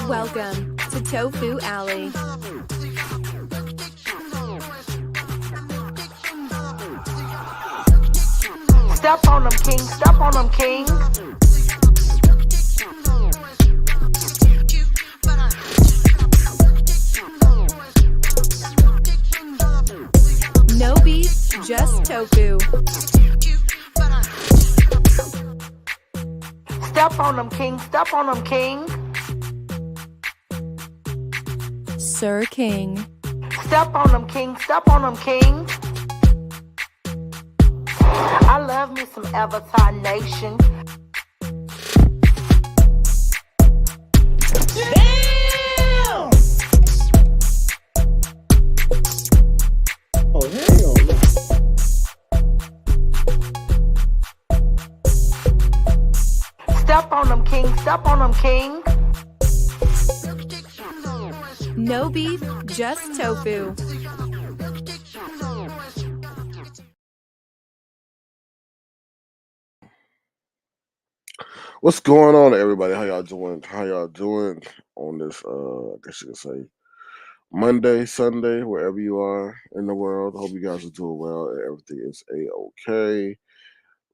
Welcome to Tofu Alley. Step on them, king. Step on them, king. No beef, just tofu. Step on them, king. Step on them, king. Sir King. Step on them, king. Step on them, king. I love me some Avatar Nation. Damn! Oh, hell no. Step on them, king. Step on them, king. No beef, just tofu. What's going on, everybody? How y'all doing? How y'all doing on this, I guess you could say, Monday, Sunday, wherever you are in the world? Hope you guys are doing well and everything is A-okay.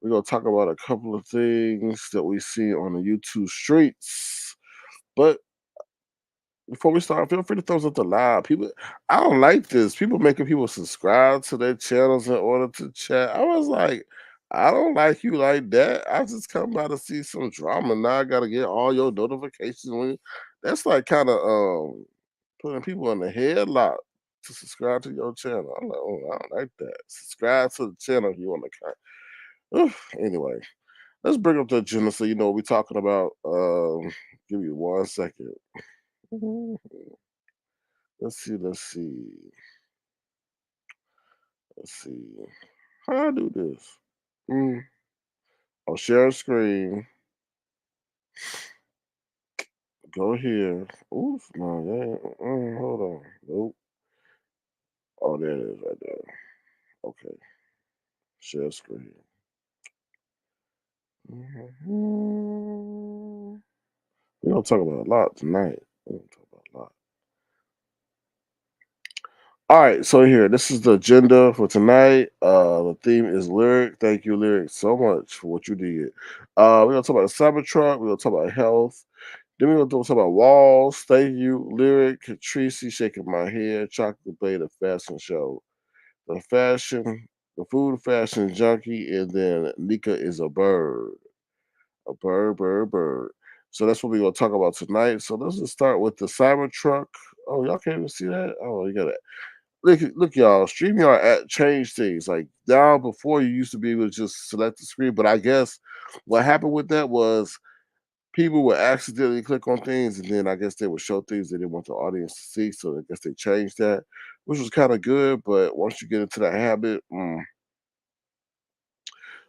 We're going to talk about a couple of things that we see on the YouTube streets. But before we start, feel free to thumbs up the live. People, I don't like this. People making people subscribe to their channels in order to chat. I was like, I don't like you like that. I just come by to see some drama. Now I gotta get all your notifications. That's like kind of putting people in the headlock to subscribe to your channel. I'm like, oh, I don't like that. Subscribe to the channel if you want to. Anyway, let's bring up the agenda so you know what we're talking about. Give me 1 second. Let's see. Let's see. How I do this? I'll share screen. Go here. Oof, no, hold on. Nope. Oh, there it is right there. Okay. Share screen. We're gonna talk about a lot tonight. We're gonna talk about a lot. All right, so here, this is the agenda for tonight. The theme is lyric. Thank you, lyric, so much for what you did. We're gonna talk about the Cybertruck. We're gonna talk about health. Then we're gonna talk about walls. Thank you, lyric. Treecey shaking my head. Chocolate Bay, the fashion show. The food fashion junkie, and then Nyca is a bird. A bird. So that's what we're gonna talk about tonight. So let's just start with the Cybertruck. Oh, y'all can't even see that? Oh, you got it. Look, y'all. StreamYard changed things. Like now, before you used to be able to just select the screen, but I guess what happened with that was people would accidentally click on things, and then I guess they would show things they didn't want the audience to see. So I guess they changed that, which was kind of good. But once you get into that habit,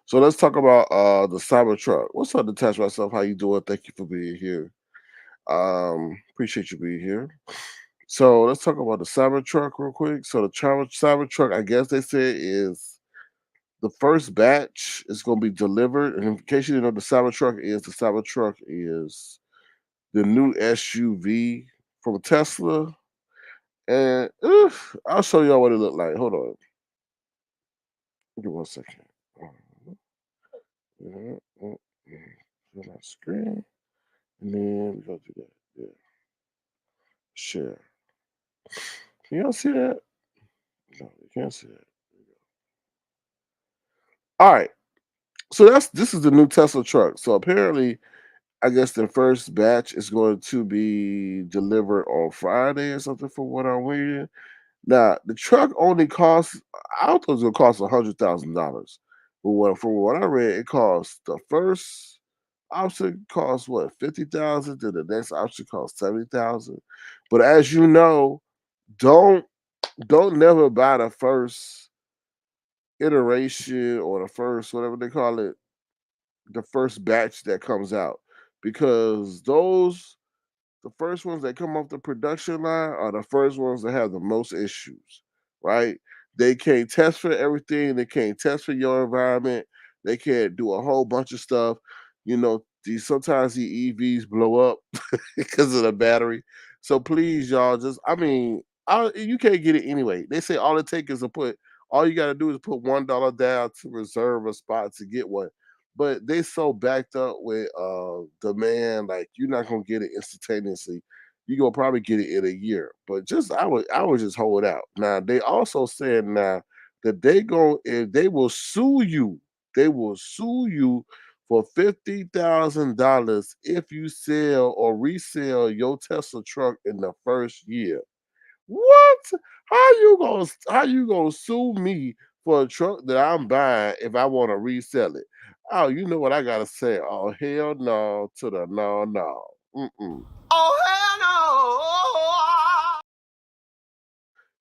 so let's talk about the Cybertruck. What's up, Detach Myself? How you doing? Thank you for being here. Appreciate you being here. So let's talk about the Cybertruck real quick. So the Cybertruck, I guess they said is the first batch is going to be delivered. And in case you didn't know, the Cybertruck is the new SUV from Tesla. And I'll show y'all what it looked like. Hold on. Give me 1 second. Share my screen. And then we go do that. Yeah. Share. Can y'all see that? No, you can't see that. All right. So this is the new Tesla truck. So apparently, I guess the first batch is going to be delivered on Friday or something from what I'm reading. Now, the truck only costs, I thought it was going to cost $100,000. But from what I read, it costs the first option costs what, 50,000, then the next option costs 70,000. But as you know, don't never buy the first iteration or the first, whatever they call it, the first batch that comes out, because the first ones that come off the production line are the first ones that have the most issues, right? They can't test for everything. They can't test for your environment. They can't do a whole bunch of stuff. These sometimes the EVs blow up because of the battery. So please, y'all, just you can't get it anyway. They say all it takes is to put all you gotta do is put $1 down to reserve a spot to get one. But they so backed up with demand, like you're not gonna get it instantaneously. You're gonna probably get it in a year. But just I would just hold out. Now they also said now that they will sue you. They will sue you for $50,000 if you sell or resell your Tesla truck in the first year. What? How you gonna sue me for a truck that I'm buying if I want to resell it? Oh, you know what I gotta say? Oh, hell no to the no no. Mm-mm. Oh, hell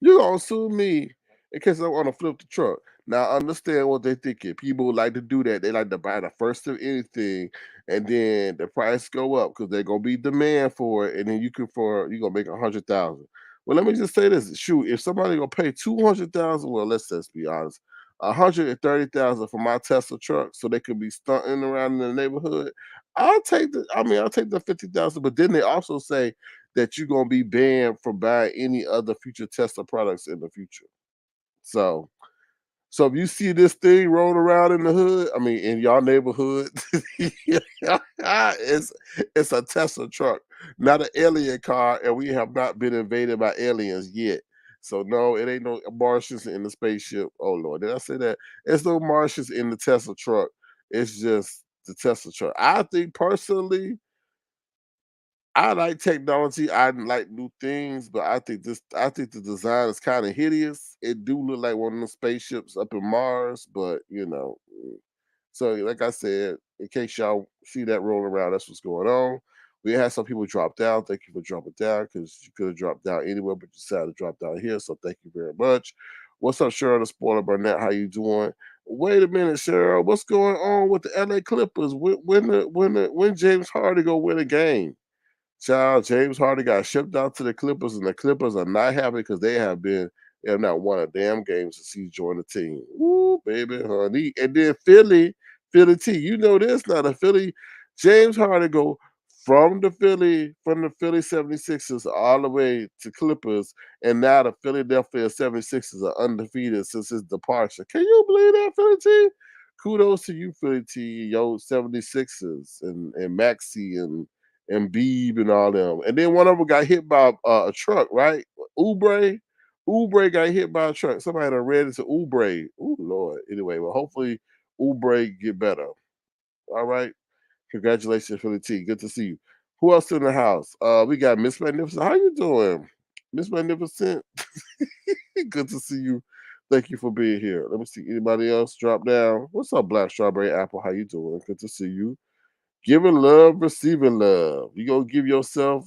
You gonna sue me in case I want to flip the truck. Now I understand what they thinking. People like to do that. They like to buy the first of anything, and then the price go up because they're gonna be demand for it, and then you gonna make 100,000. Well, let me just say this: shoot, if somebody gonna pay 200,000, well, let's just be honest, 130,000 for my Tesla truck, so they could be stunting around in the neighborhood. I'll take the 50,000. But then they also say that you're gonna be banned from buying any other future Tesla products in the future. So, so if you see this thing rolling around in the hood, I mean in your neighborhood, it's a Tesla truck, not an alien car, and we have not been invaded by aliens yet. So no, it ain't no Martians in the spaceship. Oh Lord, did I say that? It's no Martians in the Tesla truck. It's just the Tesla truck. I think personally, I like technology. I like new things, but I think the design is kind of hideous. It do look like one of the spaceships up in Mars, but so like I said, in case y'all see that rolling around, that's what's going on. We had some people drop down. Thank you for dropping down because you could have dropped down anywhere, but you decided to drop down here. So thank you very much. What's up, Cheryl the Spoiler Burnett? How you doing? Wait a minute, Cheryl. What's going on with the LA Clippers? When James Harden go win a game? Child, James Harden got shipped out to the Clippers, and the Clippers are not happy because they have not won a damn game since he joined the team. Woo, baby, honey. And then Philly T, you know this now. The Philly, James Harden go from the Philly 76ers all the way to Clippers, and now the Philadelphia 76ers are undefeated since his departure. Can you believe that, Philly T? Kudos to you, Philly T, yo 76ers and Maxi and Beeb and all them. And then one of them got hit by a truck, right? Ubre. Ubre got hit by a truck. Somebody done read it to Ubre. Oh Lord. Anyway, well, hopefully Ubre get better. All right. Congratulations, Philly T. Good to see you. Who else in the house? We got Miss Magnificent. How you doing? Miss Magnificent. Good to see you. Thank you for being here. Let me see anybody else drop down. What's up, Black Strawberry Apple? How you doing? Good to see you. Giving love, receiving love. You gonna give yourself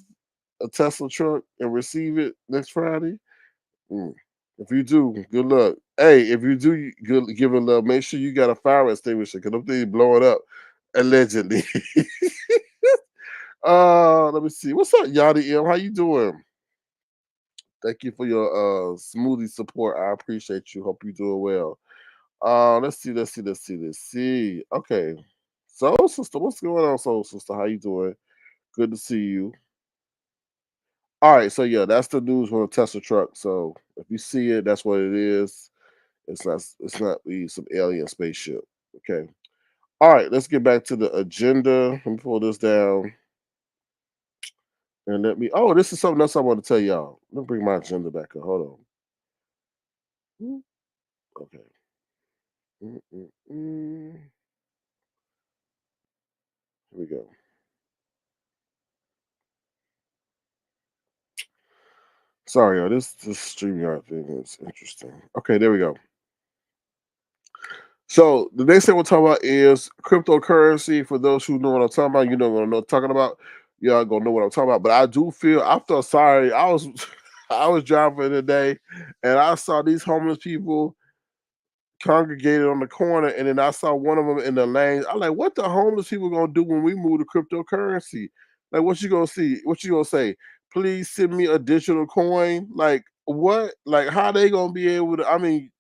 a Tesla truck and receive it next Friday? Mm. If you do, good luck. Hey, if you do good giving love, make sure you got a fire extinguisher because them things blowing up allegedly. Let me see. What's up, Yadi M? How you doing? Thank you for your smoothie support. I appreciate you. Hope you doing well. Let's see. Okay. Soul sister, what's going on, soul sister? How you doing? Good to see you. All right, so yeah, that's the news on the Tesla truck. So if you see it, that's what it is. It's not some alien spaceship. Okay. All right, let's get back to the agenda. Let me pull this down and this is something else I want to tell y'all. Let me bring my agenda back up. Hold on. Okay. Here we go. Sorry, y'all. This StreamYard thing is interesting. Okay, there we go. So the next thing we'll talk about is cryptocurrency. For those who know what I'm talking about, you know what I'm talking about. Y'all gonna know what I'm talking about. But I felt sorry. I was I was driving today and I saw these homeless people congregated on the corner, and then I saw one of them in the lane. I'm like, what the homeless people gonna do when we move to cryptocurrency? Like, what you gonna see? What you gonna say? Please send me a digital coin. Like what? Like how they gonna be able to? I mean,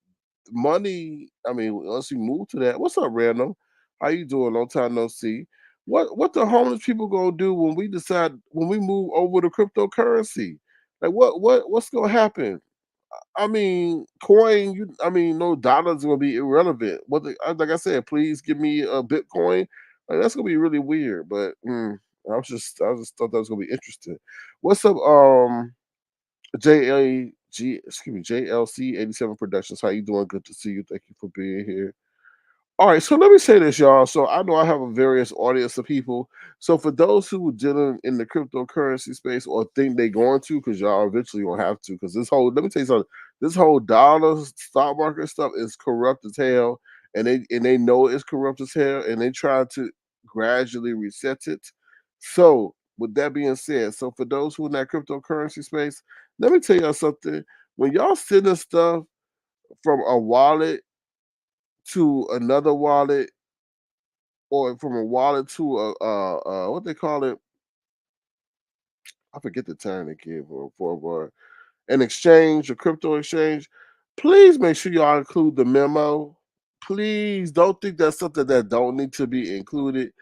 money. I mean, once you move to that, what's up, random? How you doing? Long time no see. What the homeless people gonna do when we decide when we move over to cryptocurrency? Like what's gonna happen? I mean, coin. I mean, no dollars gonna be irrelevant. Like I said, please give me a Bitcoin. Like, that's gonna be really weird. But I just thought that was gonna be interesting. What's up, JLC 87 Productions? How you doing? Good to see you. Thank you for being here. All right, so let me say this, y'all. So I know I have a various audience of people. So for those who are dealing in the cryptocurrency space or think they're going to, because y'all eventually gonna have to, because this whole let me tell you something, this whole dollar stock market stuff is corrupt as hell, and they know it's corrupt as hell, and they try to gradually reset it. So with that being said, so for those who in that cryptocurrency space, let me tell y'all something. When y'all sending stuff from a wallet to another wallet or from a wallet to a what they call it? I forget the term they give for an exchange, a crypto exchange. Please make sure y'all include the memo. Please don't think that's something that don't need to be included,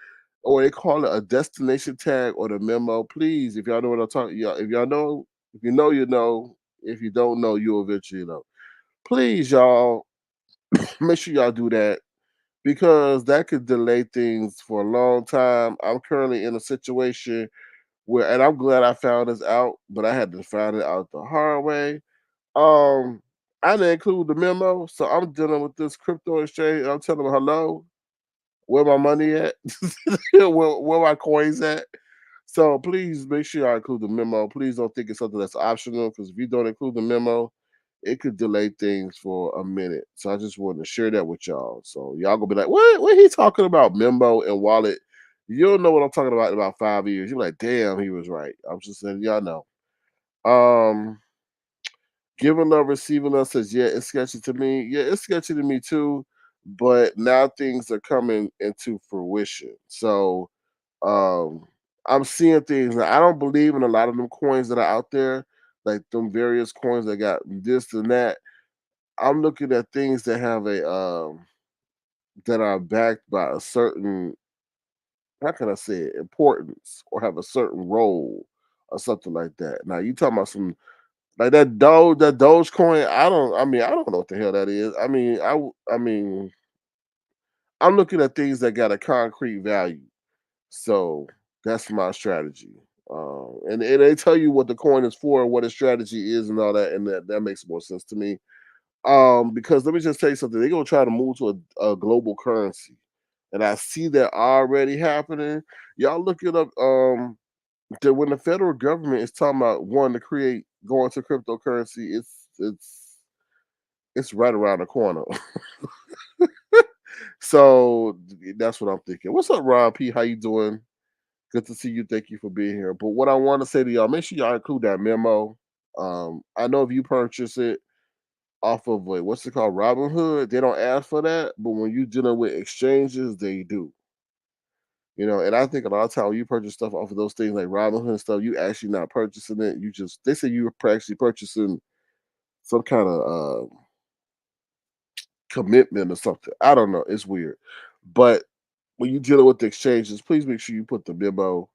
or they call it a destination tag or the memo. Please, if y'all know what I'm talking, y'all, if y'all know, if you know, you know. If you don't know, you'll eventually know. Please, y'all, make sure y'all do that because that could delay things for a long time. I'm currently in a situation where, and I'm glad I found this out, but I had to find it out the hard way. Um, I didn't include the memo, so I'm dealing with this crypto exchange. I'm telling them hello, where my money at, where my coins at. So please make sure I include the memo. Please don't think it's something that's optional because if you don't include the memo, it could delay things for a minute. So I just wanted to share that with y'all. So y'all gonna be like, what he talking about? Memo and wallet. You'll know what I'm talking about in about 5 years. You're like, damn, he was right. I'm just letting y'all know. Um, giving love, receiving love says, yeah, it's sketchy to me. Yeah, it's sketchy to me too. But now things are coming into fruition. So um, I'm seeing things. I don't believe in a lot of them coins that are out there, like them various coins that got this and that. I'm looking at things that have a that are backed by a certain, how can I say it, importance or have a certain role or something like that. Now you talking about some like that Doge coin. I don't know what the hell that is. I mean I'm looking at things that got a concrete value. So that's my strategy. And they tell you what the coin is for, what its strategy is, and all that, and that makes more sense to me. Because let me just tell you something, they're gonna try to move to a global currency. And I see that already happening. Y'all look it up. That when the federal government is talking about wanting to create going to cryptocurrency, it's right around the corner. So that's what I'm thinking. What's up, Rob P? How you doing? Good to see you. Thank you for being here. But what I want to say to y'all, make sure y'all include that memo. I know if you purchase it off of what's it called, Robinhood, they don't ask for that, but when you dealing with exchanges, they do. You know, and I think a lot of time when you purchase stuff off of those things like Robinhood and stuff, you actually not purchasing it. You just they say you're actually purchasing some kind of commitment or something. I don't know. It's weird, but when you dealing with the exchanges, please make sure you put the memo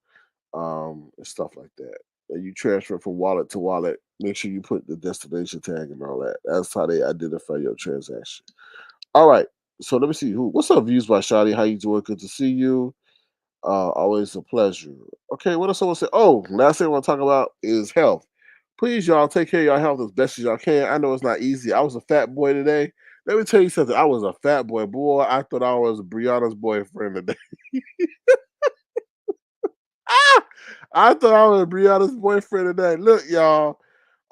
and stuff like that. And you transfer from wallet to wallet. Make sure you put the destination tag and all that. That's how they identify your transaction. All right. So let me see who. What's up, views by Shadi? How you doing? Good to see you. Always a pleasure. Okay, what else I want to say? Oh, last thing I want to talk about is health. Please, y'all, take care of your health as best as y'all can. I know it's not easy. I was a fat boy today. Let me tell you something. I was a fat boy. Boy, I thought I was Brianna's boyfriend today. Ah! I thought I was Brianna's boyfriend today. Look, y'all.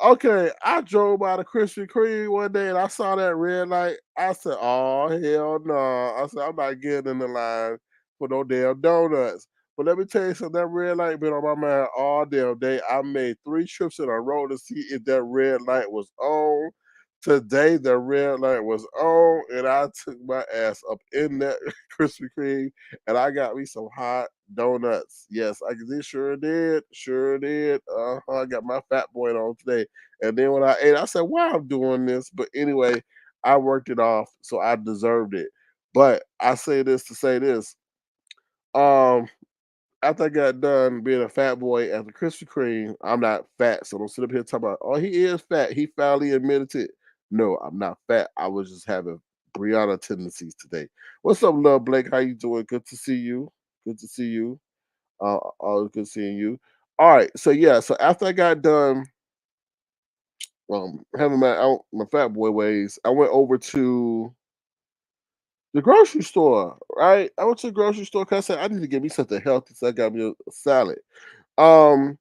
Okay, I drove by the Krispy Kreme one day and I saw that red light. I said, "Oh hell no!" I said, "I'm not getting in the line for no damn donuts." But let me tell you something. That red light been on my mind all damn day. I made 3 trips in a row to see if that red light was on. Today, the red light was on, and I took my ass up in that Krispy Kreme, and I got me some hot donuts. Yes, I did, sure did, sure did. I got my fat boy on today. And then when I ate, I said, "Why I'm doing this?" But anyway, I worked it off, so I deserved it. But I say this to say this. after I got done being a fat boy at the Krispy Kreme, I'm not fat, so don't sit up here talking about, oh, he is fat. He finally admitted it. No, I'm not fat. I was just having Brianna tendencies today. What's up, love Blake? How you doing? Good to see you. Good to see you. Always good seeing you. All right, so yeah, so after I got done having my fat boy ways, I went over to the grocery store. Right, I went to the grocery store because I said I need to get me something healthy, so I got me a salad. Um,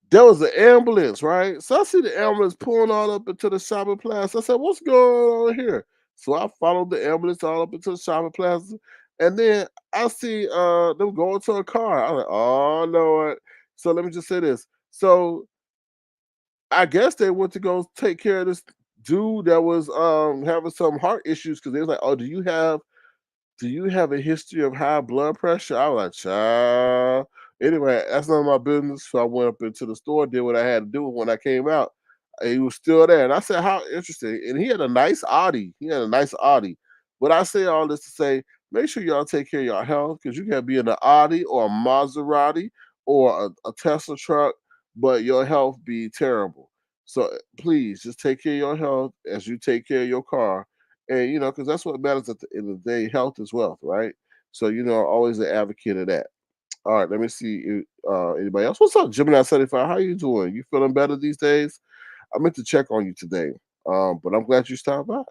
there was an ambulance, right? So I see the ambulance pulling all up into the shopping plaza. I said, "What's going on here?" So I followed the ambulance all up into the shopping plaza, and then I see them going to a car. I'm like, "Oh Lord!" So let me just say this. So I guess they went to go take care of this dude that was having some heart issues because they was like, "Oh, do you have a history of high blood pressure?" I was like, child. Anyway, that's none of my business. So I went up into the store, did what I had to do. When I came out, he was still there. And I said, how interesting. And he had a nice Audi. He had a nice Audi. But I say all this to say, make sure y'all take care of your health because you can be in an Audi or a Maserati or a Tesla truck, but your health be terrible. So please just take care of your health as you take care of your car, and because that's what matters at the end of the day. Health is wealth, right? So always an advocate of that. All right, let me see anybody else. What's up, Gemini 75? How you doing? You feeling better these days? I meant to check on you today, but I'm glad you stopped by.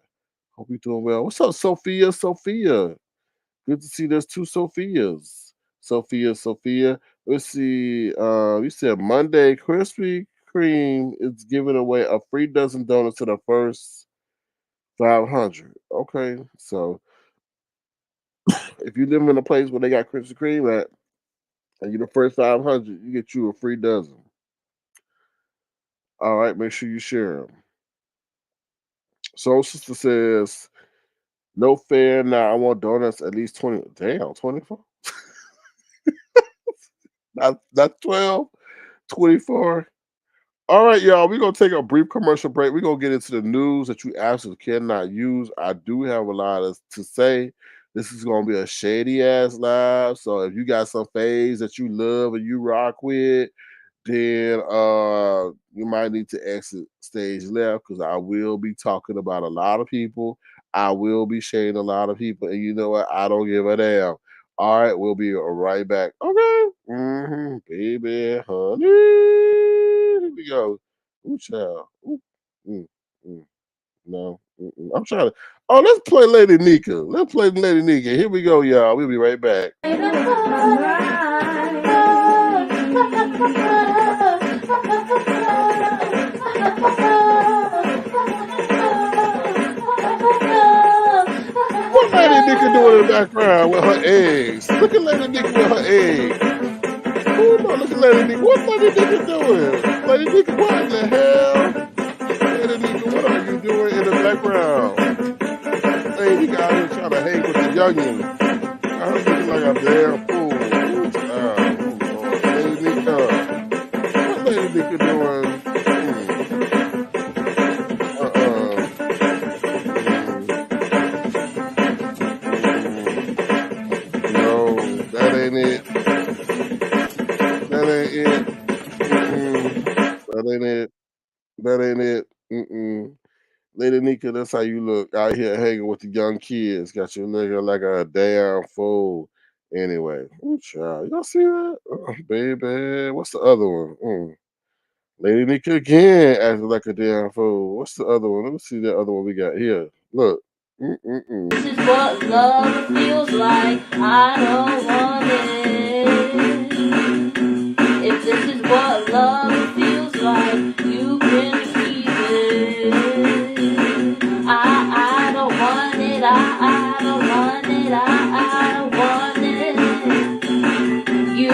Hope you're doing well. What's up, Sophia? Sophia, good to see there's two Sophias. Sophia. Let's see. You said Monday Krispy Kreme is giving away a free dozen donuts to the first 500. Okay, so if you live in a place where they got Krispy Kreme at, and you're the first 500, you get you a free dozen. All right, make sure you share them. Soul Sister says, no fair now. I want donuts at least 20. Damn, 24? Not 12, 24. All right, y'all. We're gonna take a brief commercial break. We're gonna get into the news that you absolutely cannot use. I do have a lot to say. This is gonna be a shady ass live. So if you got some faves that you love and you rock with, then you might need to exit stage left because I will be talking about a lot of people. I will be shading a lot of people, and you know what? I don't give a damn. All right, we'll be right back. Okay, baby, honey, here we go. Ooh, child. Ooh. Mm, mm, no, I'm trying to. Oh, let's play Lady Nyca. Let's play Lady Nyca. Here we go, y'all. We'll be right back. What Lady Nyca doing in the background with her eggs? Look at Lady Nyca with her eggs. Oh no, look at Lady Nyca. What Lady Nyca doing? Lady Nyca, what in the hell? Lady Nyca, what are you doing in the background? Lady Nyca out here trying to hang with the youngins. I'm looking like a damn fool. Lady Nyca. What Lady Nyca doing? No, that ain't it. That ain't it. That ain't it. That ain't it. Lady Nyca, that's how you look out here hanging with the young kids. Got you looking like a damn fool. Anyway, ooh, child, y'all see that? Oh, baby, what's the other one? Lady Nyca again acting like a damn fool. What's the other one? Let me see the other one we got here. Look. This is what love feels like. I don't want it. If this is what love feels like, you can keep it. I don't want it. I don't want it. I don't want it. You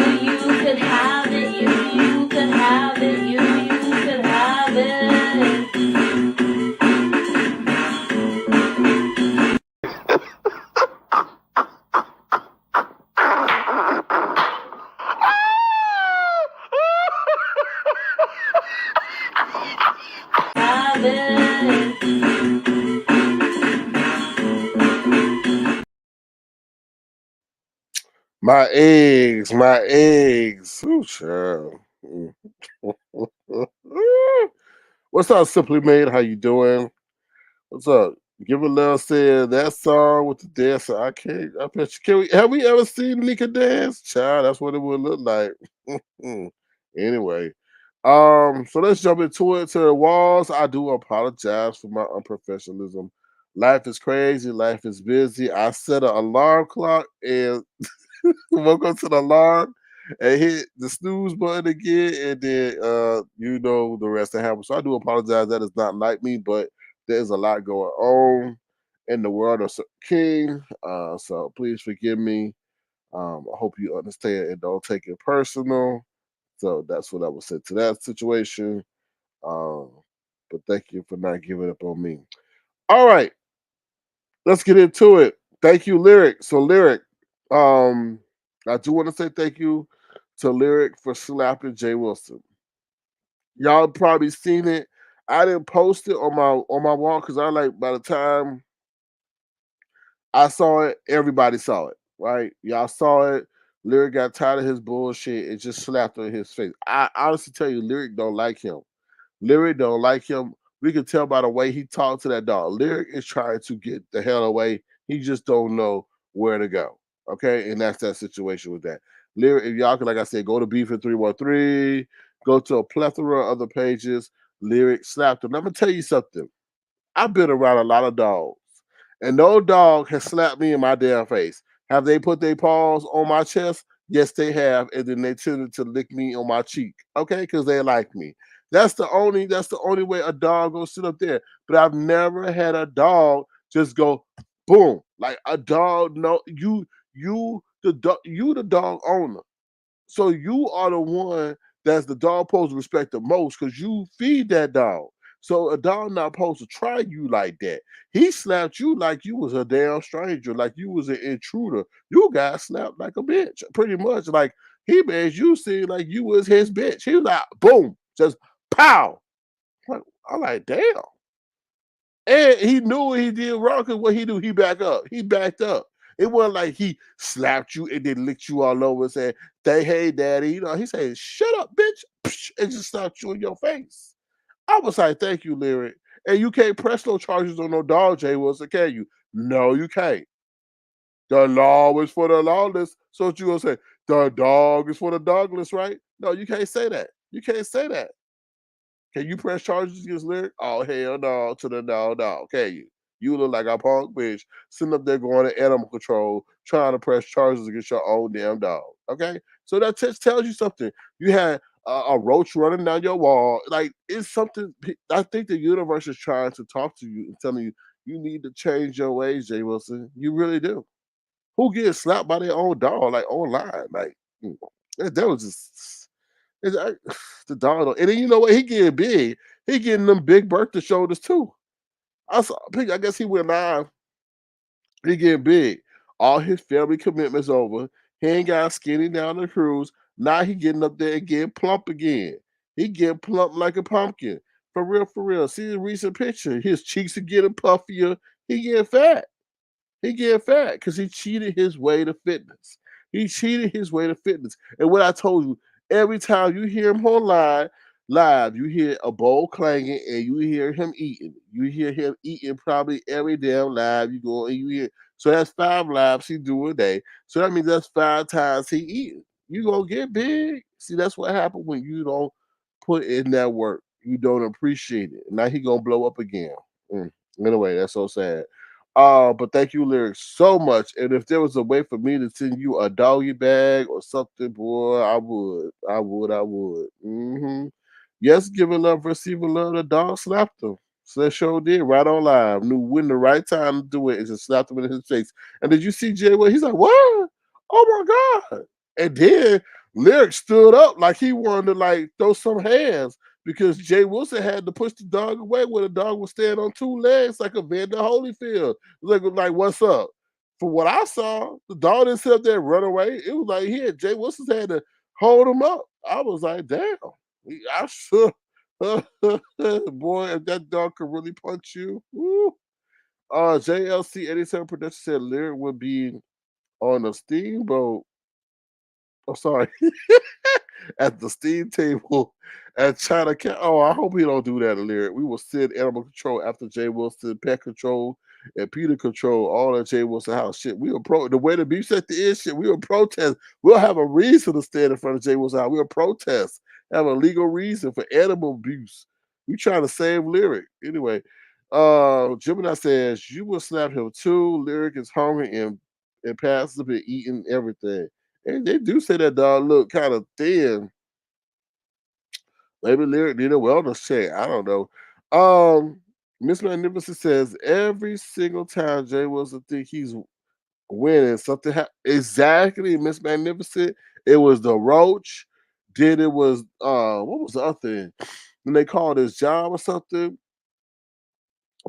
could have it. You could have it. You could have it. My eggs, my eggs. Ooh, child. Mm. What's up, Simply Made? How you doing? What's up? Give a love said that song with the dancer. I can't. I bet you. Can we? Have we ever seen Nyca dance? Child, that's what it would look like. Anyway, so let's jump into it. To the walls. I do apologize for my unprofessionalism. Life is crazy. Life is busy. I set an alarm clock and woke up to the alarm and hit the snooze button again, and then you know the rest that happened. So I do apologize. That is not like me, but there's a lot going on in the world of King. So please forgive me. I hope you understand and don't take it personal. So that's what I would say to that situation. Um, but thank you for not giving up on me. All right, let's get into it. Thank you, Lyric. So Lyric, um, I do want to say thank you to Lyric for slapping Jay Wilson. Y'all probably seen it. I didn't post it on my wall because I like by the time I saw it, everybody saw it. Right? Y'all saw it. Lyric got tired of his bullshit and just slapped on his face. I honestly tell you, Lyric don't like him. Lyric don't like him. We can tell by the way he talked to that dog. Lyric is trying to get the hell away. He just don't know where to go. Okay, and that's that situation with that. Lyric, if y'all can, like I said, go to Beef at 313, go to a plethora of other pages. Lyric slapped him. Let me tell you something. I've been around a lot of dogs, and no dog has slapped me in my damn face. Have they put their paws on my chest? Yes, they have, and then they tended to lick me on my cheek. Okay, because they like me. That's the only way a dog gonna sit up there. But I've never had a dog just go boom like a dog. No, you the dog owner. So you are the one that's the dog supposed to respect the most because you feed that dog. So a dog not supposed to try you like that. He slapped you like you was a damn stranger, like you was an intruder. You got slapped like a bitch, pretty much. Like he made you seem like you was his bitch. He was like, boom, just pow. Like, I'm like, damn. And he knew what he did wrong because what he do, he back up. He backed up. It wasn't like he slapped you and then licked you all over and said, hey, daddy. You know, he said, shut up, bitch. And just slapped you in your face. I was like, thank you, Lyric. And you can't press no charges on no dog, Jay Wilson, can you? No, you can't. The law is for the lawless. So what you gonna say? The dog is for the dogless, right? No, you can't say that. You can't say that. Can you press charges against Lyric? Oh hell no, to the no, can you? You look like a punk bitch sitting up there going to animal control, trying to press charges against your own damn dog. Okay, so that just tells you something. You had a roach running down your wall. Like it's something. I think the universe is trying to talk to you and telling you you need to change your ways, Jay Wilson. You really do. Who gets slapped by their own dog like online? Like that was just the dog. And then you know what? He getting big. He getting them big birthday shoulders too. I saw. I guess he went live. He getting big. All his family commitments over. He ain't got skinny down the cruise. Now he getting up there and getting plump again. He getting plump like a pumpkin. For real, for real. See the recent picture. His cheeks are getting puffier. He getting fat. He get fat because he cheated his way to fitness. He cheated his way to fitness. And what I told you, every time you hear him online, live, you hear a bowl clanging and you hear him eating. You hear him eating probably every damn live you go and you hear. So that's 5 lives he do a day. So that means that's 5 times he eating. You gonna get big. See, that's what happened when you don't put in that work. You don't appreciate it. Now he gonna blow up again. Anyway, that's so sad. But thank you, Lyrics, so much. And if there was a way for me to send you a doggy bag or something, boy, I would. I would. Yes, giving love, receiving love, the dog slapped him. So that show did right on live. Knew when the right time to do it and just slapped him in his face. And did you see Jay? Well, he's like, what? Oh my God. And then Lyric stood up like he wanted to like throw some hands because Jay Wilson had to push the dog away where the dog was standing on 2 legs like a Vander Holyfield. Like what's up? For what I saw, the dog didn't sit up there and run away. It was like he had Jay Wilson had to hold him up. I was like, damn, I sure. Boy, if that dog could really punch you. Woo. JLC 87 production said Lyric would be on a steamboat Oh, sorry. At the steam table at China Cat. Oh, I hope he don't do that, Lyric. We will send animal control after Jay Wilson, pet control, and Peter control all at Jay Wilson house. Shit, we will the way the beef set is shit, we will protest. We'll have a reason to stand in front of Jay Wilson house. We'll protest. Have a legal reason for animal abuse. We trying to save Lyric. Anyway, Gemini says you will slap him too. Lyric is hungry and passive and eating everything. And they do say that dog look kind of thin. Maybe Lyric need a wellness check. I don't know. Miss Magnificent says every single time Jay Wilson think he's winning, something exactly. Miss Magnificent. It was the roach. Then it was what was the other thing? When they called his job or something.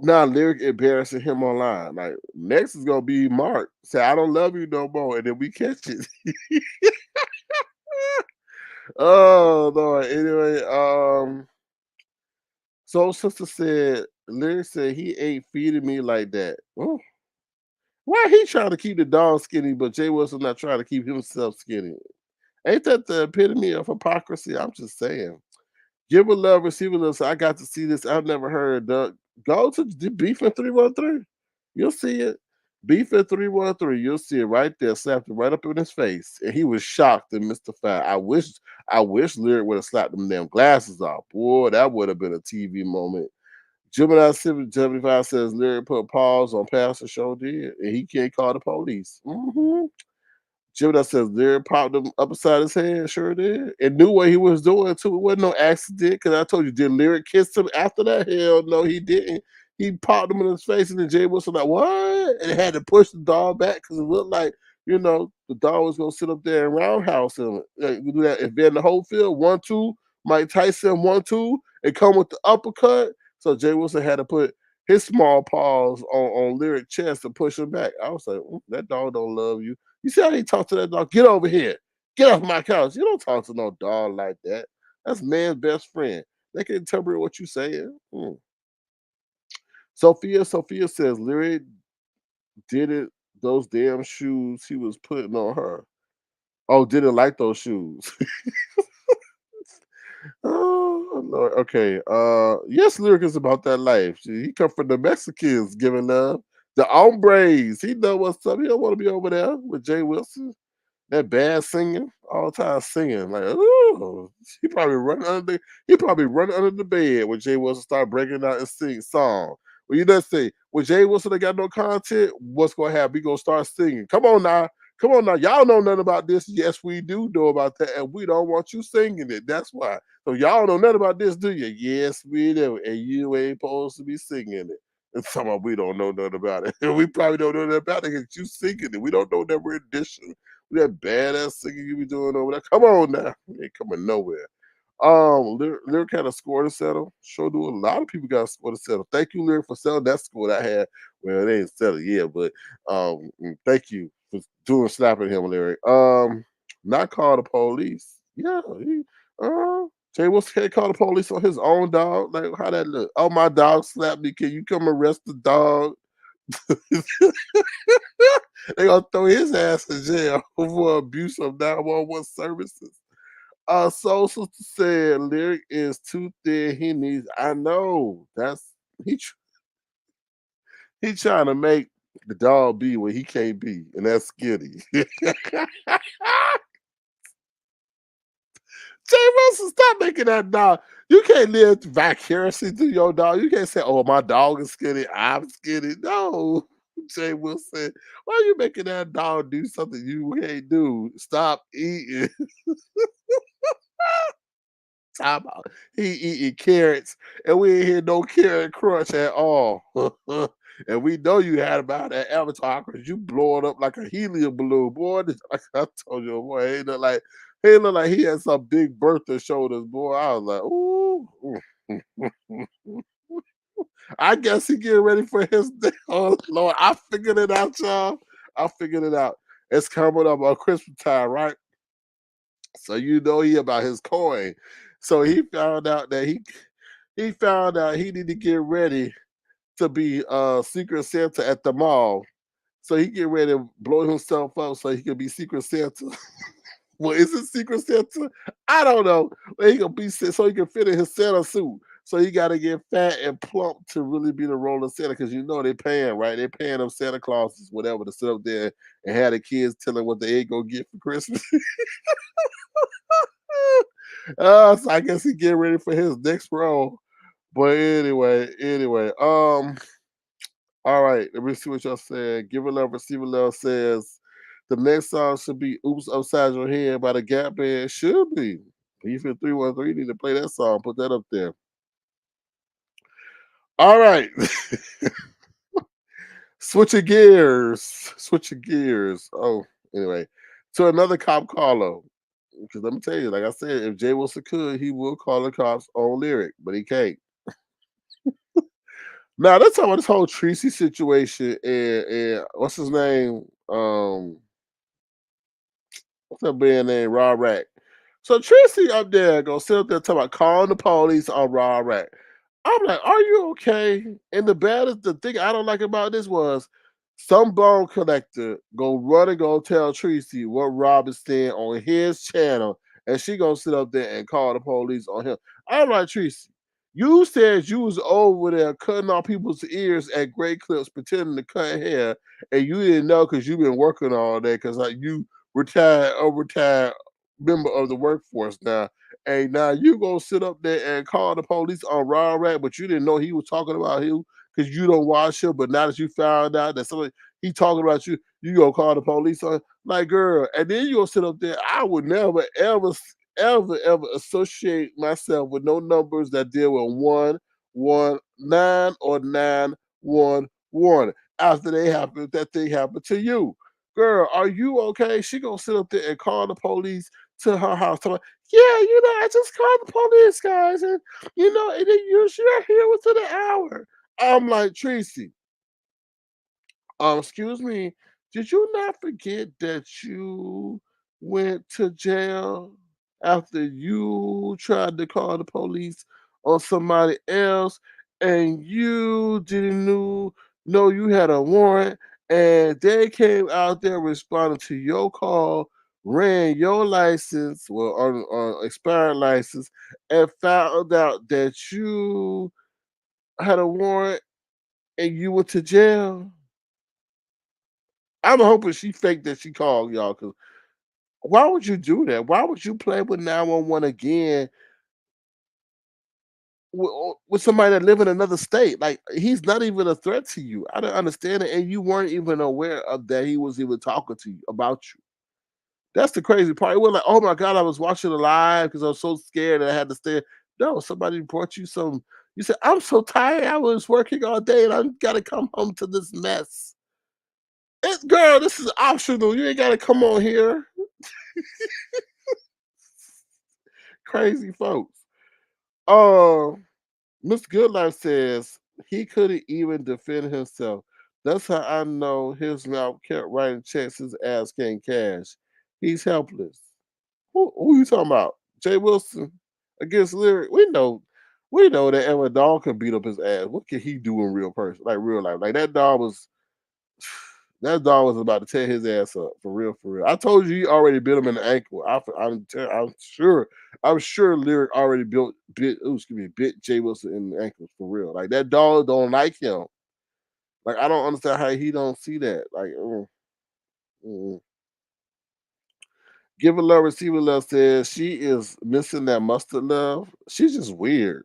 Now Lyric embarrassing him online. Like next is gonna be Mark. Say I don't love you no more, and then we catch it. Oh Lord. Anyway, Soul Sister said, Lyric said he ain't feeding me like that. Oh, why he trying to keep the dog skinny, but Jay Wilson not trying to keep himself skinny? Ain't that the epitome of hypocrisy? I'm just saying. Give a love, receive a love. So I got to see this. I've never heard Doug. Go to the Beef in 313. You'll see it. Beef in 313. You'll see it right there. Slapped it right up in his face. And he was shocked and mystified. I wish Lyric would have slapped them damn glasses off. Boy, that would have been a TV moment. Gemini 775 says Lyric put pause on Pastor Show did, and he can't call the police. Gemini says Lyric popped him up beside his head, sure did. And knew what he was doing too. It wasn't no accident, because I told you, did Lyric kiss him after that? Hell no, he didn't. He popped him in his face, and then Jay Wilson like, what? And had to push the dog back because it looked like, the dog was gonna sit up there and roundhouse him. We do that if they're in the whole field, 1-2, Mike Tyson 1-2, and come with the uppercut. So Jay Wilson had to put his small paws on Lyric chest to push him back. I was like, that dog don't love you. You see how he talk to that dog? Get over here. Get off my couch. You don't talk to no dog like that. That's man's best friend. They can interpret what you saying. Sophia says Lyric did it. Those damn shoes he was putting on her. Oh, didn't like those shoes. Oh Lord. Okay. Yes, Lyric is about that life. He come from the Mexicans giving love. The hombres. He know what's up. He don't want to be over there with Jay Wilson. That bad singing, all the time singing. Like, ooh, he probably run under the bed when Jay Wilson start breaking out and sing song. Well, you just say, when Jay Wilson ain't got no content, what's gonna happen? We gonna start singing. Come on now. Come on now. Y'all know nothing about this. Yes, we do know about that, and we don't want you singing it. That's why. So y'all know nothing about this, do you? Yes, we do. And you ain't supposed to be singing it. And some of we don't know nothing about it. And we probably don't know nothing about it because you singing it. We don't know that rendition. That badass singing you be doing over there. Come on now. You ain't coming nowhere. Lyric had a score to settle. Sure do. A lot of people got a score to settle. Thank you, Lyric, for selling that score that I had. Well, they ain't settled yet, but thank you for doing slapping him, Lyric. Not call the police. Yeah, Jay Wilson can't call the police on his own dog. Like, how that look? Oh, my dog slapped me. Can you come arrest the dog? They gonna throw his ass in jail for abuse of 911 services. Soul Sister said Lyric is too thin. He needs. I know. That's he. He trying to make the dog be what he can't be, and that's skinny. Jay Wilson, stop making that dog. You can't live vicariously through your dog. You can't say, "Oh, my dog is skinny. I'm skinny." No, Jay Wilson, why are you making that dog do something you can't do? Stop eating. Time out. He eating carrots, and we ain't hear no carrot crunch at all. And we know you had about that avatar because you blow it up like a helium balloon, boy. Like I told you, boy, he look like he had some big Bertha shoulders, boy. I was like, ooh. I guess he getting ready for his day. Oh Lord, I figured it out, y'all. I figured it out. It's coming up on Christmas time, right? So you know he about his coin. So he found out that he found out he need to get ready to be Secret Santa at the mall. So he get ready to blow himself up so he can be Secret Santa. Well, is it Secret Santa? I don't know. Well, he gonna be so he can fit in his Santa suit. So he got to get fat and plump to really be the role of Santa, because you know they paying, right? They paying them Santa Clauses, whatever, to sit up there and have the kids telling what they ain't gonna get for Christmas. So I guess he getting ready for his next role. But anyway, all right, let me see what y'all said. Give a love, receive a love says the next song should be "Oops Upside Your Head" by the Gap Band. Should be. He's in 313. Need to play that song. Put that up there. All right. Switching gears. Switching gears. Oh, anyway. To another cop caller. Because let me tell you, like I said, if Jay Wilson could, he would call the cops on Lyric, but he can't. Now let's talk about this whole Treecey situation and what's his name? What's that band name? Raw Rack. So Treecey up there gonna sit up there talking about calling the police on Raw Rack. I'm like, are you okay? And the thing I don't like about this was some bone collector go run and go tell Treecey what Rob is saying on his channel, and she gonna sit up there and call the police on him. I'm like, Treecey, you said you was over there cutting off people's ears at Great Clips, pretending to cut hair, and you didn't know because you've been working all day because like you retired member of the workforce now. And now you gonna sit up there and call the police on Raw Rat, but you didn't know he was talking about you because you don't watch him. But now that you found out that somebody he talking about you, you gonna call the police on like girl, and then you gonna sit up there. I would never ever associate myself with no numbers that deal with 119 or 911 after that thing happened to you. Girl, are you okay? She gonna sit up there and call the police to her house. Talking about, yeah, I just called the police, guys, and and then you're here within an hour. I'm like, Treecey, excuse me, did you not forget that you went to jail after you tried to call the police on somebody else and you didn't know you had a warrant and they came out there responding to your call, ran your license, well, on expired license, and found out that you had a warrant and you went to jail? I'm hoping she faked that she called y'all, because why would you do that? Why would you play with 911 again with somebody that live in another state? Like he's not even a threat to you. I don't understand it, and you weren't even aware of that he was even talking to you about you. That's the crazy part. It was like, oh my god, I was watching it live because I was so scared that I had to stay. No, somebody brought you some. You said, I'm so tired. I was working all day and I got to come home to this mess. Girl, this is optional. You ain't got to come on here. Crazy folks. Uh, Miss Goodlife says he couldn't even defend himself. That's how I know his mouth kept writing checks his ass can't cash. He's helpless. Who you talking about? Jay Wilson against Lyric? We know that if a dog can beat up his ass, what can he do in real person, like real life? Like that dog was about to tear his ass up for real, for real. I told you he already bit him in the ankle. I'm sure. I'm sure Lyric already bit Jay Wilson in the ankle for real. Like that dog don't like him. Like I don't understand how he don't see that. Like, mm. Give a love, receive a love says she is missing that mustard love. She's just weird.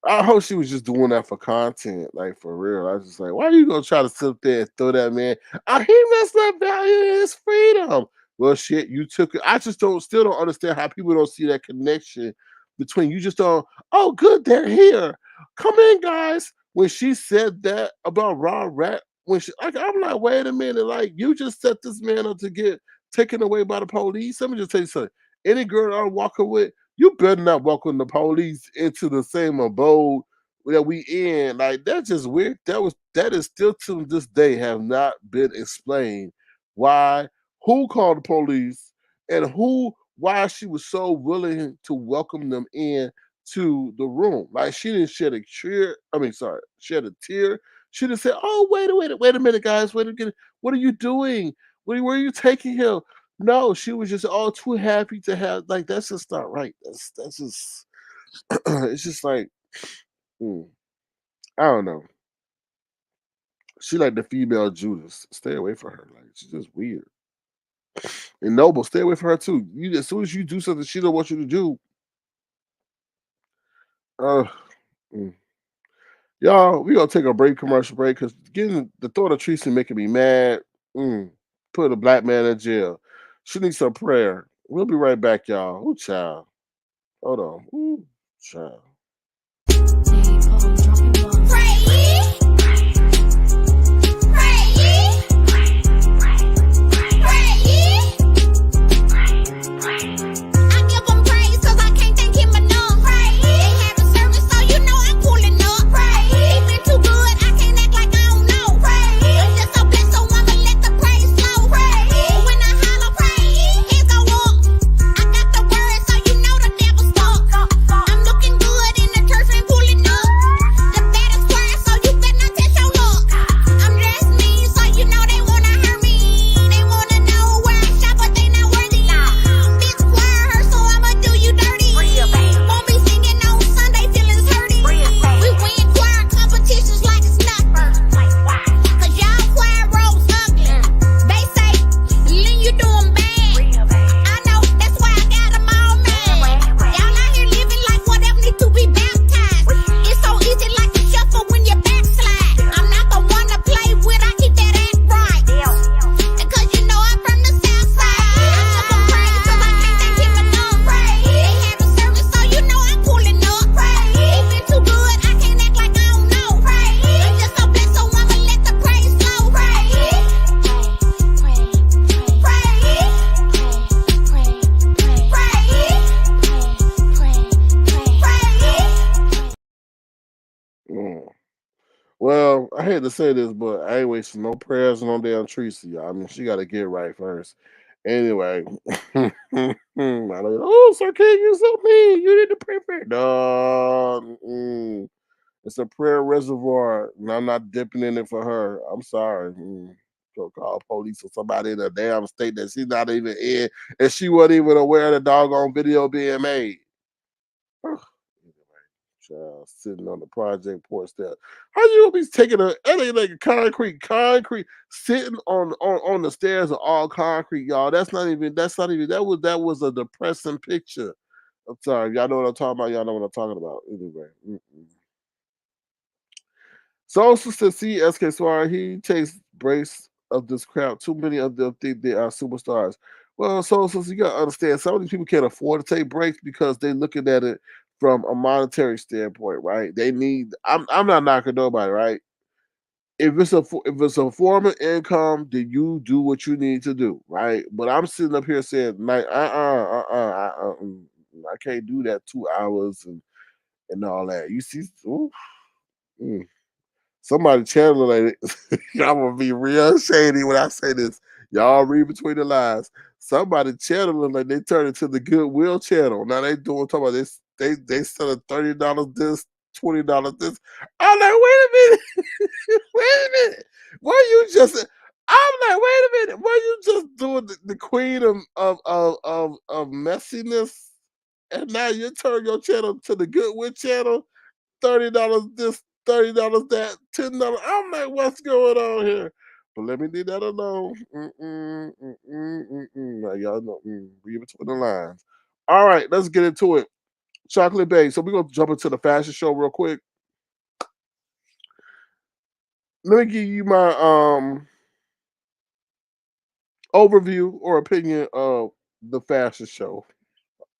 I hope she was just doing that for content, like for real. I was just like, why are you gonna try to sit there and throw that man? He must not value his freedom. Well, shit, you took it. I just still don't understand how people don't see that connection between you. Just don't. Oh, good, they're here. Come in, guys. When she said that about Raw Rat, I'm like, wait a minute, like you just set this man up to get taken away by the police. Let me just tell you something. Any girl I'm walking with, you better not welcome the police into the same abode that we in. Like that's just weird. That is still to this day have not been explained. Why? Who called the police? And why she was so willing to welcome them in to the room. Like she didn't shed a tear. I mean, sorry, shed a tear. She didn't say, "Oh, wait a minute, guys, wait a minute. What are you doing? Where are you taking him?" No, she was just all too happy to have like that's just not right. That's just it's just like mm, I don't know. She like the female Judas. Stay away from her. Like she's just weird. And Noble, stay away from her too. You as soon as you do something she don't want you to do, uh mm. Y'all, we gonna take a break, commercial break, because getting the thought of Treecey making me mad. Mm, put a black man in jail. She needs some prayer. We'll be right back, y'all. Ooh, child. Hold on. Ooh, child. Mm. Well, I hate to say this, but I ain't wasting no prayers on no damn Treecey. I mean, she got to get right first. Anyway, I don't, oh, Sir King, you so mean. You need to pray for it. No, it's a prayer reservoir, and I'm not dipping in it for her. I'm sorry. Go call police or somebody in a damn state that she's not even in, and she wasn't even aware of the doggone video being made. Child sitting on the project porch step. How you gonna be taking that ain't like a concrete sitting on the stairs of all concrete, y'all. That's not even that was a depressing picture. I'm sorry, y'all know what I'm talking about. Y'all know what I'm talking about. Anyway. So Sister CSK Suarez, he takes breaks of this crowd. Too many of them think they are superstars. Well, so you gotta understand some of these people can't afford to take breaks because they're looking at it from a monetary standpoint, right? They need I'm not knocking nobody, right? If it's a form of income, then you do what you need to do, right? But I'm sitting up here saying like I can't do that 2 hours and all that. You see, ooh, mm. Somebody channeling it. I'm gonna be real shady when I say this. Y'all read between the lines. Somebody channeling like they turned it to the Goodwill channel. Now they doing talking about this. They selling $30 this, $20 this. I'm like, wait a minute, wait a minute. Why you just? I'm like, wait a minute. Why you just doing the queen of messiness? And now you turn your channel to the Goodwill channel. $30 this, $30 that, $10. I'm like, what's going on here? But let me leave that alone. Now, y'all know, read between the lines. All right, let's get into it. Chocolate Bay. So we're gonna jump into the fashion show real quick. Let me give you my overview or opinion of the fashion show.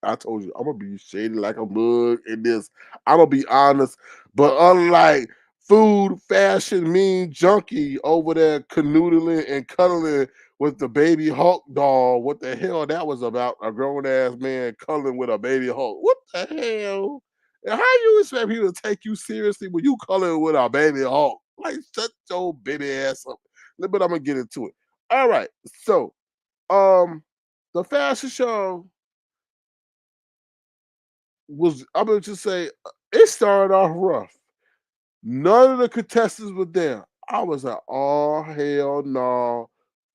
I told you I'm gonna be shady like a mug in this. I'm gonna be honest, but unlike food, fashion, mean junkie over there canoodling and cuddling with the baby Hulk doll, what the hell that was about? A grown ass man cuddling with a baby Hulk. What the hell? And how you expect people to take you seriously when you cuddling with a baby Hulk? Like shut your baby ass up. But I'm gonna get into it. All right, so the fashion show was I'm gonna just say it started off rough. None of the contestants were there. I was like, oh hell no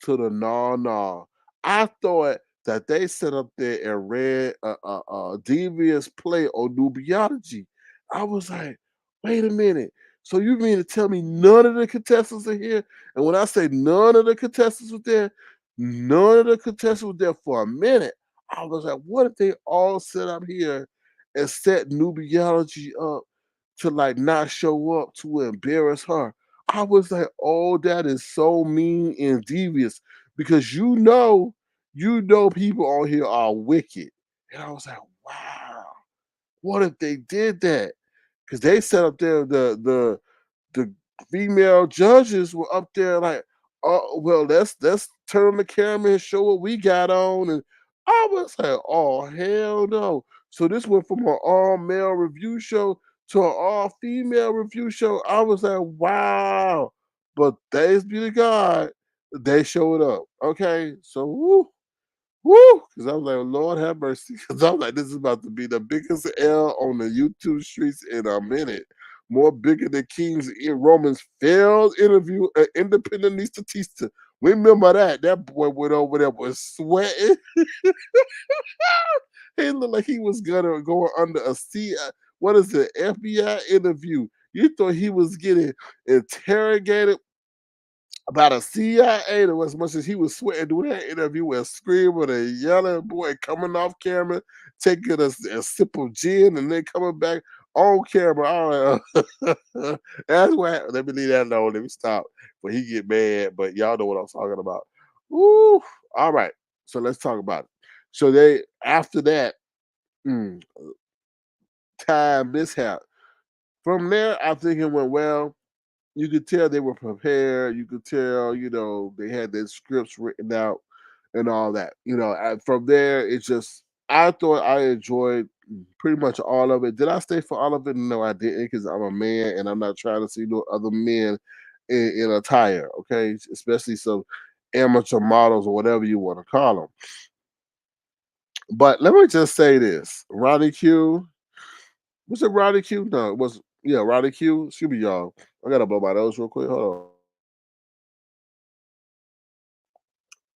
to the no no. I thought that they sat up there and read a devious play on nubiology. I was like, wait a minute. So you mean to tell me none of the contestants are here? And when I say none of the contestants were there, none of the contestants were there for a minute. I was like, what if they all sit up here and set nubiology up to like not show up to embarrass her? I was like, oh, that is so mean and devious because people on here are wicked. And I was like, wow, what if they did that? Because they set up there the female judges were up there like, oh well, let's turn on the camera and show what we got on. And I was like, oh hell no. So this went from an all male review show to an all female review show. I was like, wow. But thanks be to God, they showed up. Okay. So woo! Because I was like, Lord have mercy. Because I was like, this is about to be the biggest L on the YouTube streets in a minute. More bigger than King's in Roman's failed interview at Independent Statista. Remember that? That boy went over there was sweating. He looked like he was gonna go under a what is it, FBI interview. You thought he was getting interrogated about a CIA that was as much as he was sweating doing that interview and screaming and yelling, boy, coming off camera, taking a sip of gin and then coming back on camera. All right. That's why let me leave that alone. Let me stop. But he get mad, but y'all know what I'm talking about. Ooh. All right. So let's talk about it. So they after that mm, time mishap. From there, I think it went well. You could tell they were prepared. You could tell, they had their scripts written out and all that. From there, it's just I thought I enjoyed pretty much all of it. Did I stay for all of it? No, I didn't, because I'm a man and I'm not trying to see no other men in attire. Okay, especially some amateur models or whatever you want to call them. But let me just say this: Ronnie Q. Was it Ronnie Q? No, it was Ronnie Q. Excuse me, y'all. I gotta blow my nose real quick. Hold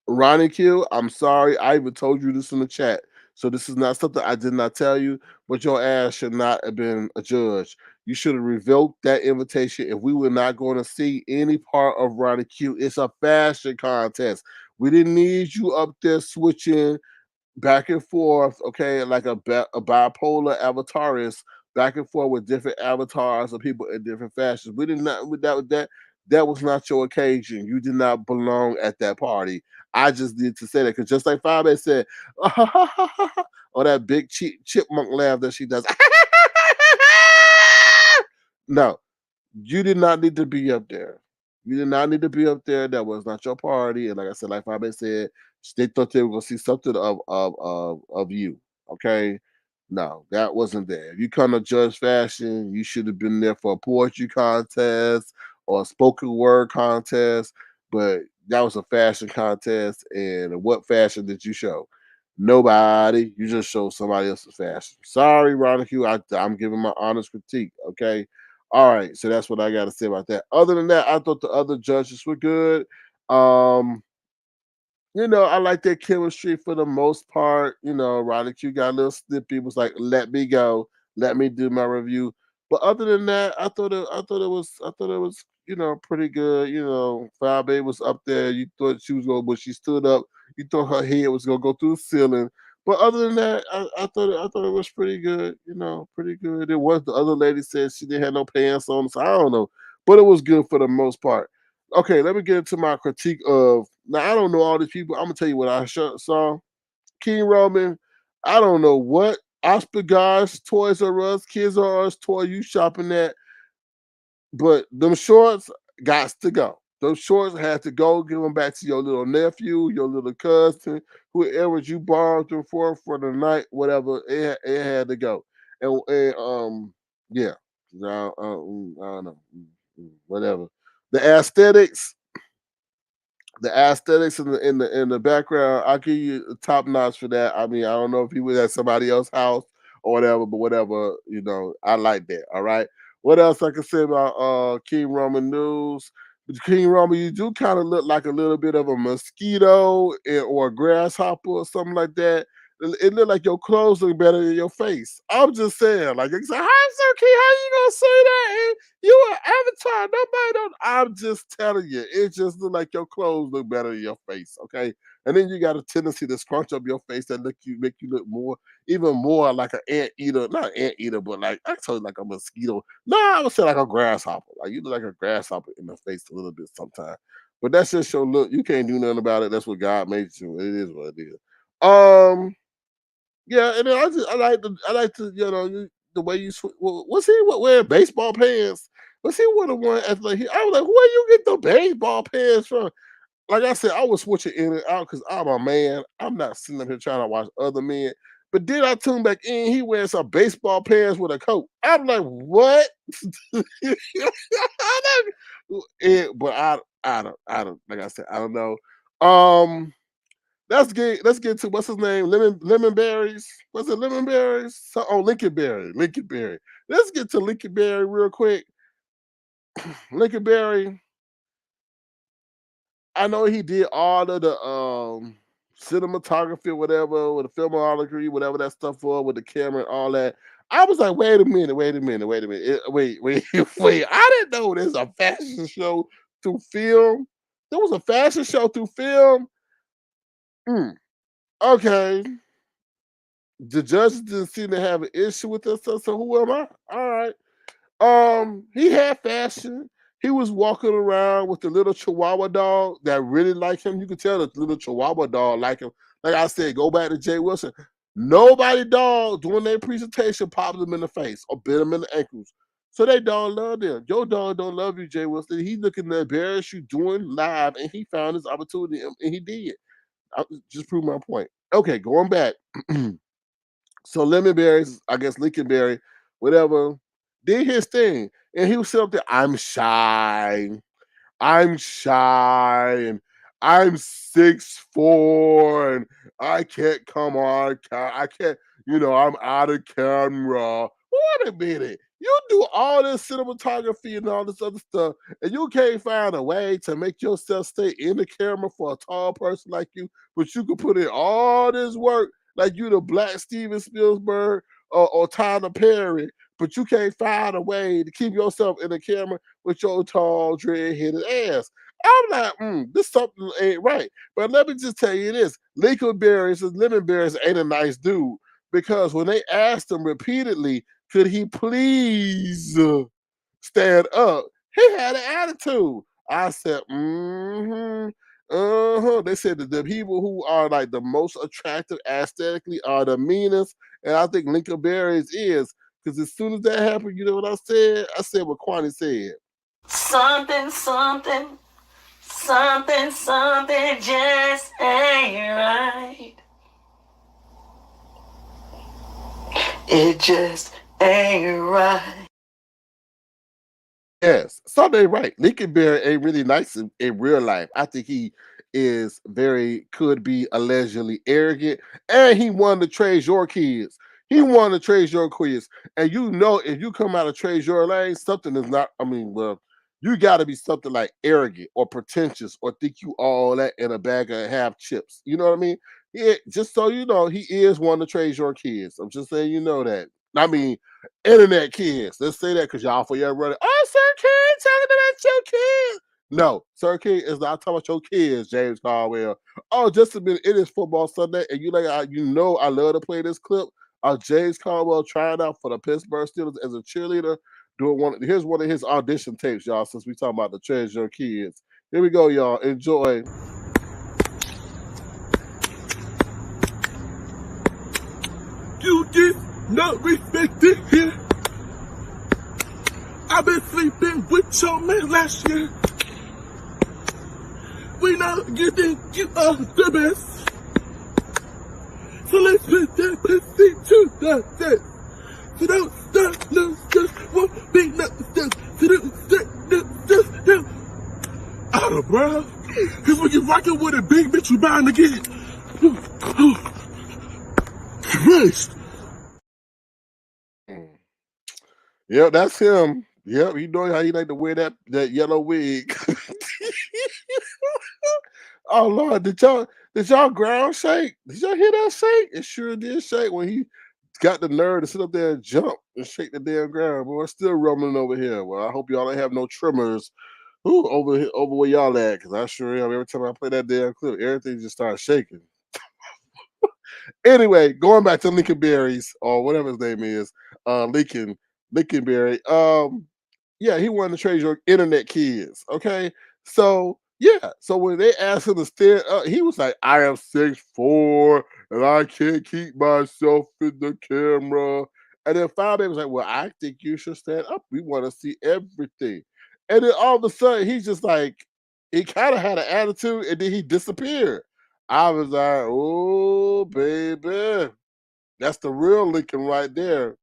on. Ronnie Q, I'm sorry. I even told you this in the chat. So this is not something I did not tell you, but your ass should not have been a judge. You should have revoked that invitation if we were not going to see any part of Ronnie Q. It's a fashion contest. We didn't need you up there switching back and forth, okay, like a bipolar avatarist, back and forth with different avatars of people in different fashions. We did not with that was not your occasion. You did not belong at that party. I just need to say that because just like Fabe said, or that big chipmunk laugh that she does. No, you did not need to be up there. You did not need to be up there. That was not your party. And like I said, like Fabe said, they thought they were gonna see something of you. Okay. No, that wasn't there. If you come to judge fashion, you should have been there for a poetry contest or a spoken word contest. But that was a fashion contest. And what fashion did you show? Nobody. You just showed somebody else's fashion. Sorry, Ronica, I'm giving my honest critique. Okay. All right, so that's what I got to say about that. Other than that, I thought the other judges were good. Um, I like their chemistry for the most part. Roddy Q got a little snippy, was like, "Let me go, let me do my review." But other than that, I thought it was, pretty good. Fabe was up there. You thought she was going, but she stood up. You thought her head was gonna go through the ceiling. But other than that, I thought it was pretty good. Pretty good. It was the other lady said she didn't have no pants on, so I don't know, but it was good for the most part. Okay, let me get into my critique of now. I don't know all these people. I'm gonna tell you what I saw. King Roman. I don't know what Oscar Toys R Us, Kids R Us toy you shopping at, but them shorts got to go. Those shorts had to go. Give them back to your little nephew, your little cousin, whoever you borrowed them for the night, whatever. It had to go. And yeah, I don't know, whatever. The aesthetics the background, I'll give you a top notch for that. I mean, I don't know if he was at somebody else's house or whatever, but whatever, I like that. All right. What else I can say about King Roman news? King Rumble, you do kind of look like a little bit of a mosquito or a grasshopper or something like that. It looked like your clothes look better than your face. I'm just saying, like, it's like, hi, Sir King, how you gonna say that? And you an avatar. Nobody don't. I'm just telling you, it just look like your clothes look better than your face. Okay. And then you got a tendency to scrunch up your face that make you look even more like an ant eater, not an ant eater, but like I told you, like a mosquito. No, I would say like a grasshopper. Like you look like a grasshopper in the face a little bit sometimes. But that's just your look. You can't do nothing about it. That's what God made you. It is what it is. Yeah, and then I like to the way you was he wearing baseball pants? Was he one of the one like I was like, where you get the baseball pants from? Like I said, I was switching in and out because I'm a man. I'm not sitting up here trying to watch other men. But then I tune back in, he wears some baseball pants with a coat. I'm like, what? But I don't like I said, I don't know. Um let's get to what's his name? Lemon berries. What's it? Lemon berries? Lincoln Berry. Lincoln Berry. Let's get to Lincoln Berry real quick. Lincoln Berry. I know he did all of the cinematography, whatever, with the filmography, whatever that stuff was with the camera and all that. I was like, wait a minute. Wait. Wait. I didn't know there's a fashion show through film. There was a fashion show through film. Mm, okay. The judges didn't seem to have an issue with this. So who am I? All right. He had fashion. He was walking around with the little Chihuahua dog that really liked him. You could tell the little Chihuahua dog like him. Like I said, go back to Jay Wilson. Nobody dog doing their presentation popped him in the face or bit him in the ankles. So they dog love them. Your dog don't love you, Jay Wilson. He looking to embarrass you doing live, and he found his opportunity, and he did. I just prove my point. Okay, going back. So Lemon Berries, I guess Lincolnberry, whatever, did his thing. And he was sitting up there, I'm shy, and I'm 6'4", and I can't come on, I can't, I'm out of camera. Wait a minute. You do all this cinematography and all this other stuff, and you can't find a way to make yourself stay in the camera for a tall person like you, but you could put in all this work like you the Black Steven Spielberg or Tyler Perry, but you can't find a way to keep yourself in the camera with your tall, dread-headed ass. I'm like, this something ain't right. But let me just tell you this: Lemon Berries ain't a nice dude because when they asked him repeatedly, could he please stand up, he had an attitude. I said, They said that the people who are like the most attractive aesthetically are the meanest, and I think Lincoln Berries is. Because as soon as that happened, you know what I said? I said what Kwani said. Something just ain't right. It just ain't right. Yes, something right. Lincoln Bear ain't really nice in real life. I think he is could be allegedly arrogant, and he wanted to trade your kids. He wanted to trade your kids, and if you come out of trade your lane, something is not. I mean, well, you got to be something like arrogant or pretentious or think you all that in a bag of half chips. You know what I mean? Yeah, just so you know, he is one to trade your kids. I'm just saying you know that. I mean, internet kids. Let's say that because y'all for your running. Oh, Sir King, talking about your kids. No, Sir King is not talking about your kids, James Caldwell. Oh, just a minute. It is football Sunday, and I love to play this clip of James Caldwell trying out for the Pittsburgh Steelers as a cheerleader. Here's one of his audition tapes, y'all. Since we talking about the treasure kids, here we go, y'all. Enjoy. You did not respect it here. I've been sleeping with your man last year. We know you think you are the best. So let's put that pussy to the test. So don't start no stress, won't be no stress. So don't start no stress, no. Out of bro. Cause when you're rocking with a big bitch, you bound to get. Christ. Yep, that's him. Yep, you know how he like to wear that yellow wig. Oh Lord, did y'all ground shake? Did y'all hear that shake? It sure did shake when he got the nerve to sit up there and jump and shake the damn ground. Boy, it's still rumbling over here. Well, I hope y'all ain't have no tremors. Ooh, over where y'all at, because I sure am. Every time I play that damn clip, everything just starts shaking. Anyway, going back to Lincoln Berries or whatever his name is, Lincoln Berry. Yeah, he wanted to trade your internet kids. Okay, so yeah, so when they asked him to stand up, he was like, "I am 6'4" and I can't keep myself in the camera." And then finally, was like, "Well, I think you should stand up. We want to see everything." And then all of a sudden, he's just like, he kind of had an attitude, and then he disappeared. I was like, "Oh, baby, that's the real Lincoln right there."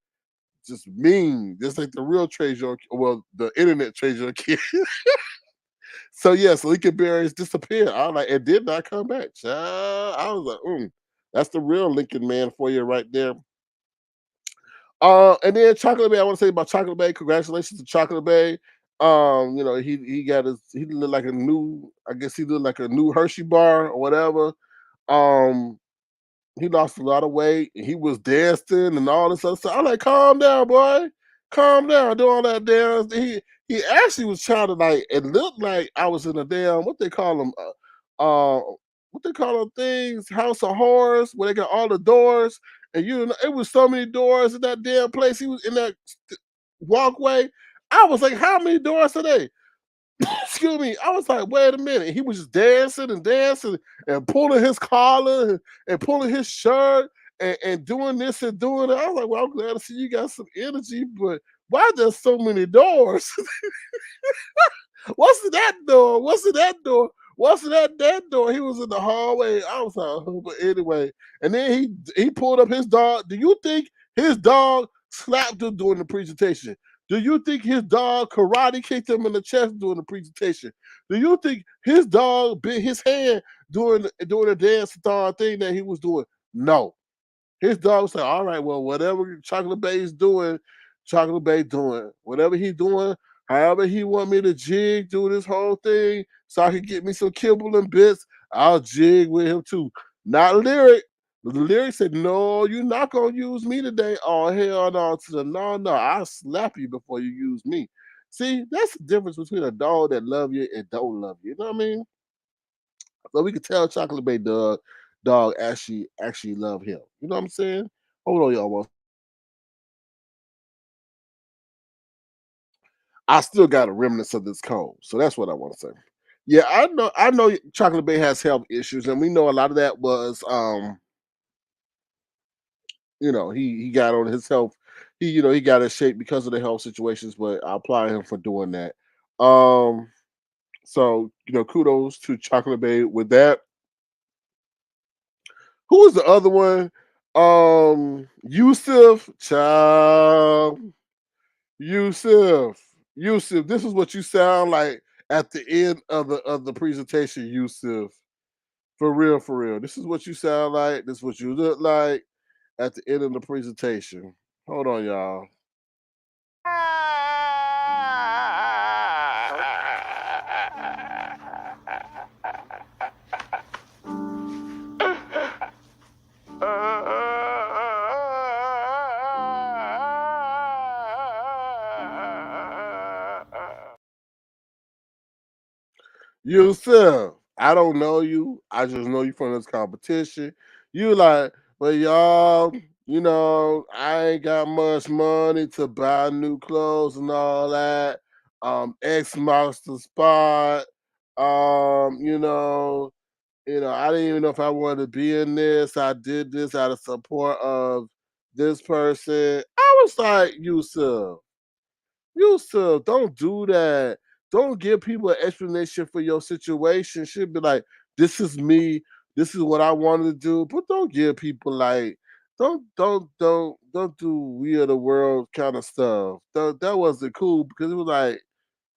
Just mean, just like the real treasure. Well, the internet treasure kid. So yes, Lincoln Berries disappeared. I was like, it did not come back. Child. I was like, that's the real Lincoln man for you right there. And then Chocolate Bay. I want to say about Chocolate Bay. Congratulations to Chocolate Bay. He got he looked like a new. I guess he looked like a new Hershey bar or whatever. Um, He lost a lot of weight. And he was dancing and all this other stuff. I'm like, calm down, boy. Calm down. Do all that dance. He actually was trying to like. It looked like I was in a damn what they call them. What they call them things? House of Horrors, where they got all the doors. And it was so many doors in that damn place. He was in that walkway. I was like, how many doors are they? Excuse me. I was like, wait a minute. He was just dancing and dancing and pulling his collar and pulling his shirt and doing this and doing that. I was like, well, I'm glad to see you got some energy, but why there's so many doors? What's in that door? What's in that door? What's in that door? He was in the hallway. I was like, oh, but anyway. And then he pulled up his dog. Do you think his dog slapped him during the presentation? Do you think his dog karate kicked him in the chest during the presentation? Do you think his dog bit his hand during the dance thing that he was doing? No. His dog was like, all right, well, whatever Chocolate Bay is doing, Chocolate Bay doing. Whatever he doing, however he want me to jig, do this whole thing, so I can get me some kibble and bits, I'll jig with him too. Not Lyric. The Lyric said, no, you're not gonna use me today. Oh, hell no. To the no, I'll slap you before you use me. See, that's the difference between a dog that love you and don't love you. You know what I mean? So we could tell Chocolate Bay dog actually love him. You know what I'm saying? Hold on, y'all. I still got a remnants of this cold, so that's what I want to say. Yeah, I know Chocolate Bay has health issues, and we know a lot of that was he got on his health. He got in shape because of the health situations, but I applaud him for doing that. Um, so kudos to Chocolate Bay with that. Who was the other one? Yusuf, child. Yusuf, this is what you sound like at the end of the presentation, Yusuf. For real, for real. This is what you sound like. This is what you look like at the end of the presentation. Hold on, y'all. Yourself. I don't know you. I just know you from this competition. You like, but y'all, I ain't got much money to buy new clothes and all that. X marks the spot. I didn't even know if I wanted to be in this. I did this out of support of this person. I was like, Yusuf, don't do that. Don't give people an explanation for your situation. Should be like, this is me. This is what I wanted to do. But don't give people like, don't do we are the world kind of stuff. That wasn't cool because it was like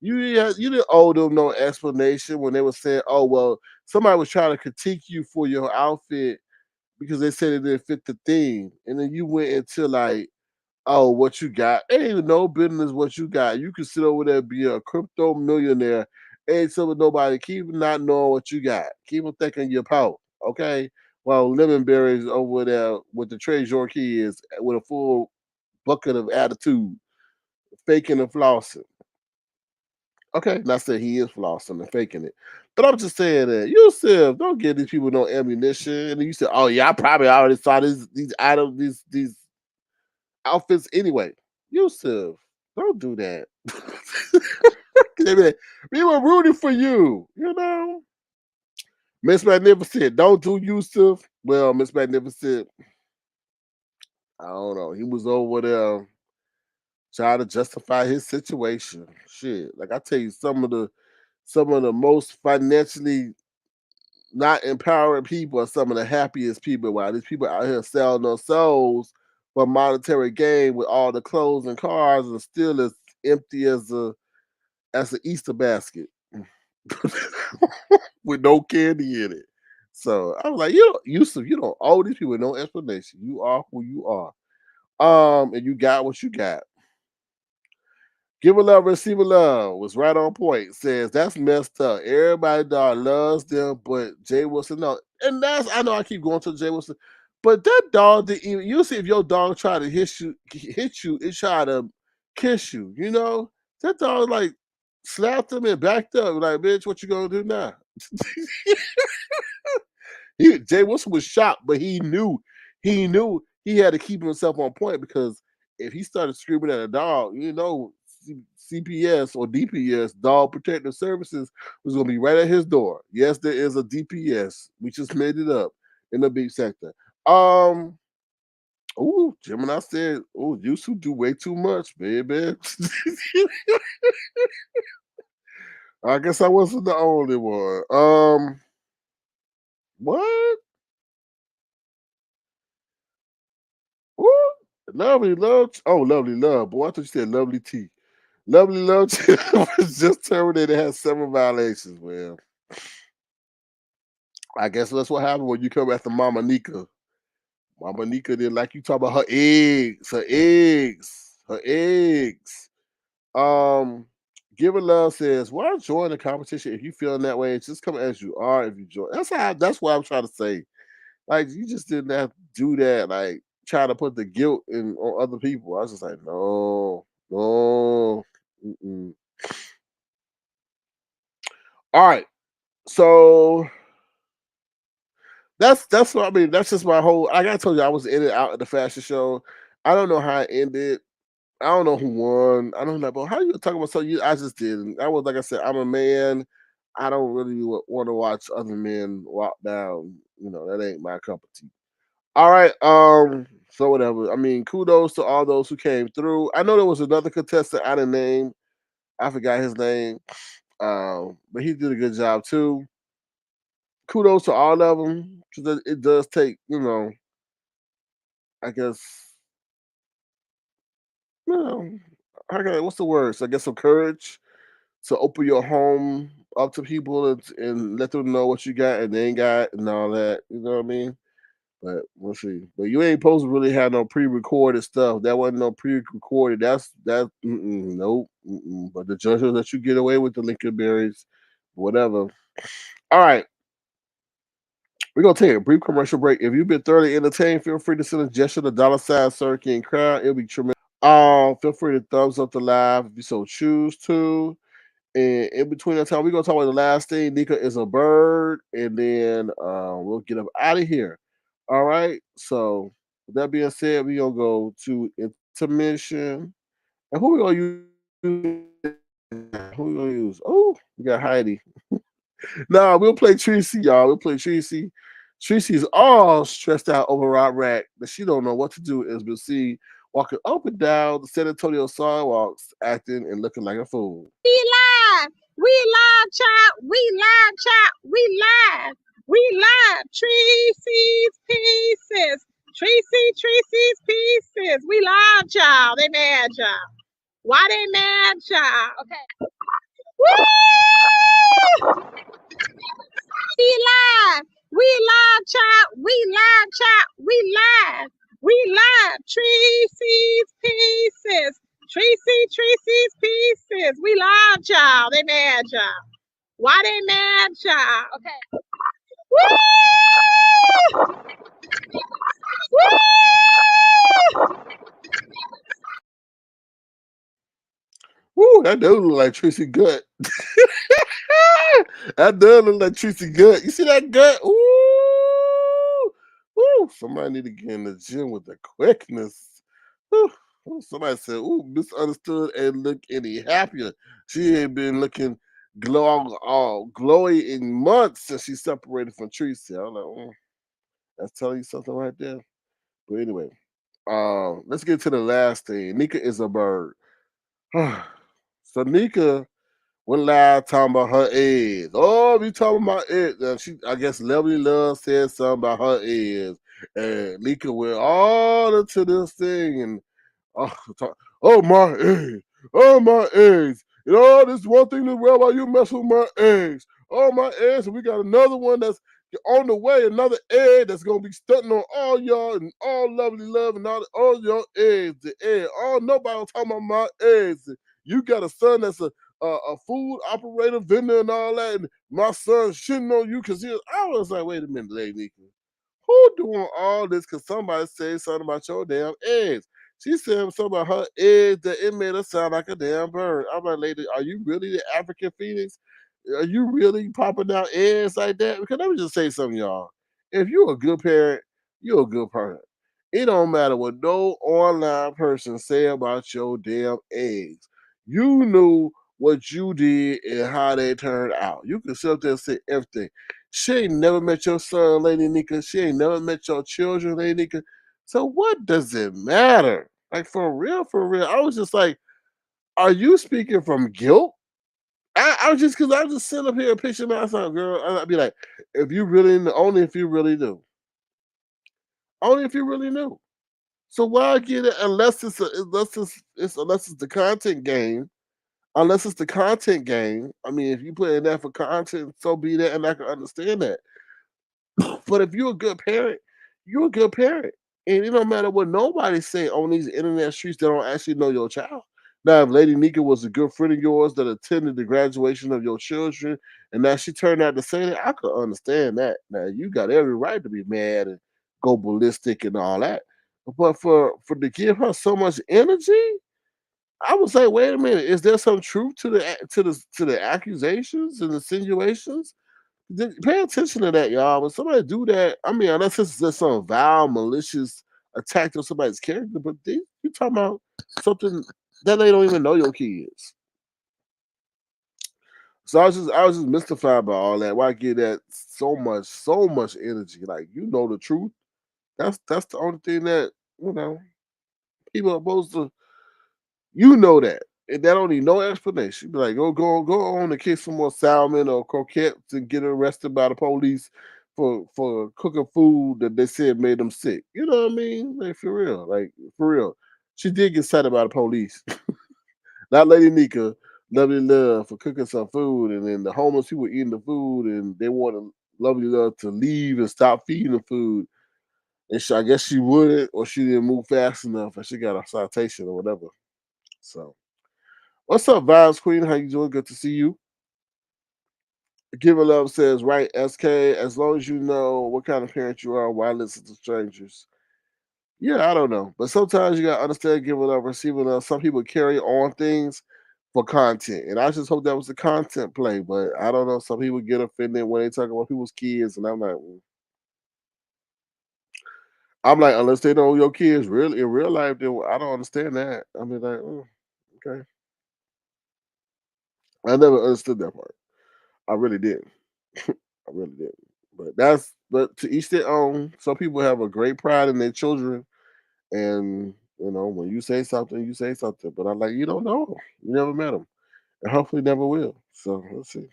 you didn't owe them no explanation when they were saying, oh well, somebody was trying to critique you for your outfit because they said it didn't fit the theme, and then you went into like, oh, what you got? It ain't no business what you got. You can sit over there be a crypto millionaire ain't so with nobody. Keep not knowing what you got. Keep them thinking you're poor. Okay. While Lemonberry's over there with the Treasury kids with a full bucket of attitude, faking and flossing. Okay, not saying he is flossing and faking it, but I'm just saying that Yusuf, don't give these people no ammunition. And you said, "Oh yeah, I probably already saw these items, these outfits anyway." Yusuf, don't do that. We were rooting for you, you know. Miss Magnificent, don't do Yusuf. Well, Miss Magnificent, I don't know. He was over there trying to justify his situation. Shit, like I tell you, some of the most financially not empowering people are some of the happiest people. While these people out here selling their souls for monetary gain with all the clothes and cars and still as empty as an Easter basket with no candy in it. So I was like, Yusuf, you don't owe these people no explanation. You are who you are. And you got what you got. Give a love, receive a love was right on point. Says that's messed up. Everybody dog loves them, but Jay Wilson no. And that's I know I keep going to Jay Wilson, but that dog didn't even. You see if your dog try to hit you, it try to kiss you. You know that dog like slapped him and backed up. Like bitch, what you gonna do now? Jay Wilson was shocked, but he knew he had to keep himself on point because if he started screaming at a dog, CPS or DPS, Dog Protective Services, was going to be right at his door. Yes, there is a DPS. We just made it up in the beach sector. Gemini said, Yusuf do way too much, baby. I guess I wasn't the only one. What? What? Lovely love. Oh, lovely love. Boy, I thought you said lovely tea. Lovely love was just terminated. Has several violations. Well, I guess that's what happened when you come after Mama Nyca. Mama Nyca didn't like you talk about her eggs, her eggs. Um, Give a love says, why join the competition if you feeling that way? Just come as you are if you join. That's what I'm trying to say. Like you just didn't have to do that. Like try to put the guilt on other people. I was just like, no, no. Mm-mm. All right, so that's what I mean. That's just my whole. Like I told you, I was in and out of the fashion show. I don't know how it ended. I don't know who won. I don't know, but how you talking about something? I just didn't. I was like I said, I'm a man. I don't really want to watch other men walk down. That ain't my cup of tea. All right. So whatever. I mean, kudos to all those who came through. I know there was another contestant I didn't name. I forgot his name. But he did a good job too. Kudos to all of them. It does take, I guess, what's the word? So I guess some courage to open your home up to people and let them know what you got and they ain't got and all that. You know what I mean? But we'll see. But you ain't supposed to really have no pre-recorded stuff. That wasn't no pre-recorded. Nope. But the judges let you get away with the Lincoln Berries, whatever. All right. We're gonna take a brief commercial break. If you've been thoroughly entertained, feel free to send a gesture to $ Sir King Crowd. It'll be tremendous. Feel free to thumbs up the live if you so choose to. And in between that time, we're gonna talk about the last thing. Nyca is a bird, and then we'll get up out of here. All right. So with that being said, we're gonna go to intermission. And who we gonna use? Who we gonna use? Oh, we got Heidi. Nah, we'll play Treecey, y'all. We'll play Treecey. Treecey's all stressed out over Rob Rack, but she don't know what to do as we'll see walking up and down the San Antonio sidewalks, acting and looking like a fool. We live, child. We live, child. We live. We live. Treecey's Pieces. Treecey's Pieces. We live, child. They mad, child. Why they mad, child? Okay. Woo! We live, child. We live, child. We live. We live. Treecey's Pieces. Treecey's Pieces. We live, child. They mad, child. Why they mad, child? Okay. Woo! Woo! Woo, that dude look like Treecey gut. That does look like Treecey gut. You see that gut? Ooh, ooh. Somebody need to get in the gym with the quickness. Ooh, ooh, somebody said, "Ooh, misunderstood and look any happier." She ain't been looking glowy in months since she separated from Treecey. I'm like, that's telling you something right there. But anyway, let's get to the last thing. Nyca is a bird. So Nyca went live talking about her eggs. Oh, we talking about eggs. I guess Lovely Love said something about her eggs. And Nyca went all into this thing and oh, oh my eggs. Oh my eggs. You know, this is one thing to well while you mess with my eggs. Oh my eggs. And we got another one that's on the way, another egg that's gonna be stunting on all y'all and all Lovely Love and all your eggs. The egg. Oh, nobody talking about my eggs. You got a son that's a food operator, vendor, and all that. And my son shitting on you because I was like, wait a minute, lady. Who doing all this? Because somebody said something about your damn eggs. She said something about her eggs that it made her sound like a damn bird. I'm like, lady, are you really the African phoenix? Are you really popping out eggs like that? Because let me just say something, y'all. If you're a good parent, you're a good parent. It don't matter what no online person say about your damn eggs. You knew what you did and how they turned out. You can sit up there and say everything. She ain't never met your son, Lady Nyca. She ain't never met your children, Lady Nyca. So what does it matter? Like for real, for real. I was just like, are you speaking from guilt? I was just because I just sit up here and picture myself, girl. I'd be like, if you really only if you really do. Only if you really knew. So why get it unless it's the content game? Unless it's the content game. I mean, if you put in that for content, so be that, and I can understand that. But if you're a good parent, you're a good parent. And it don't matter what nobody say on these internet streets that don't actually know your child. Now, if Lady Nyca was a good friend of yours that attended the graduation of your children, and now she turned out to say that, I could understand that. Now, you got every right to be mad and go ballistic and all that. But for to give her so much energy, I would say, wait a minute, is there some truth to the accusations and insinuations? Pay attention to that, y'all. When somebody do that, I mean, unless it's just some vile, malicious attack on somebody's character, but you talking about something that they don't even know your kids. So I was just mystified by all that. Why give that so much energy? Like you know the truth. That's the only thing that people are supposed to. You know that. And that don't need no explanation. Be like, go on and kick some more salmon or croquettes and get arrested by the police for cooking food that they said made them sick. You know what I mean? Like for real. Like for real. She did get cited by the police. Not Lady Nyca, Lovely Love for cooking some food, and then the homeless people eating the food, and they wanted Lovely Love to leave and stop feeding the food. And I guess she wouldn't, or she didn't move fast enough, and she got a citation or whatever. So. What's up, Vibes Queen? How you doing? Good to see you. Give a love says, right, SK, as long as you know what kind of parent you are, why listen to strangers? Yeah, I don't know. But sometimes you gotta understand giving love, receiving love. Some people carry on things for content. And I just hope that was a content play. But I don't know. Some people get offended when they talk about people's kids, and I'm like, unless they know your kids really in real life, then I don't understand that. I mean, like, okay. I never understood that part. I really didn't. I really didn't. But to each their own. Some people have a great pride in their children, and when you say something, you say something. But I'm like, you don't know 'em. You never met them, and hopefully never will. So let's see.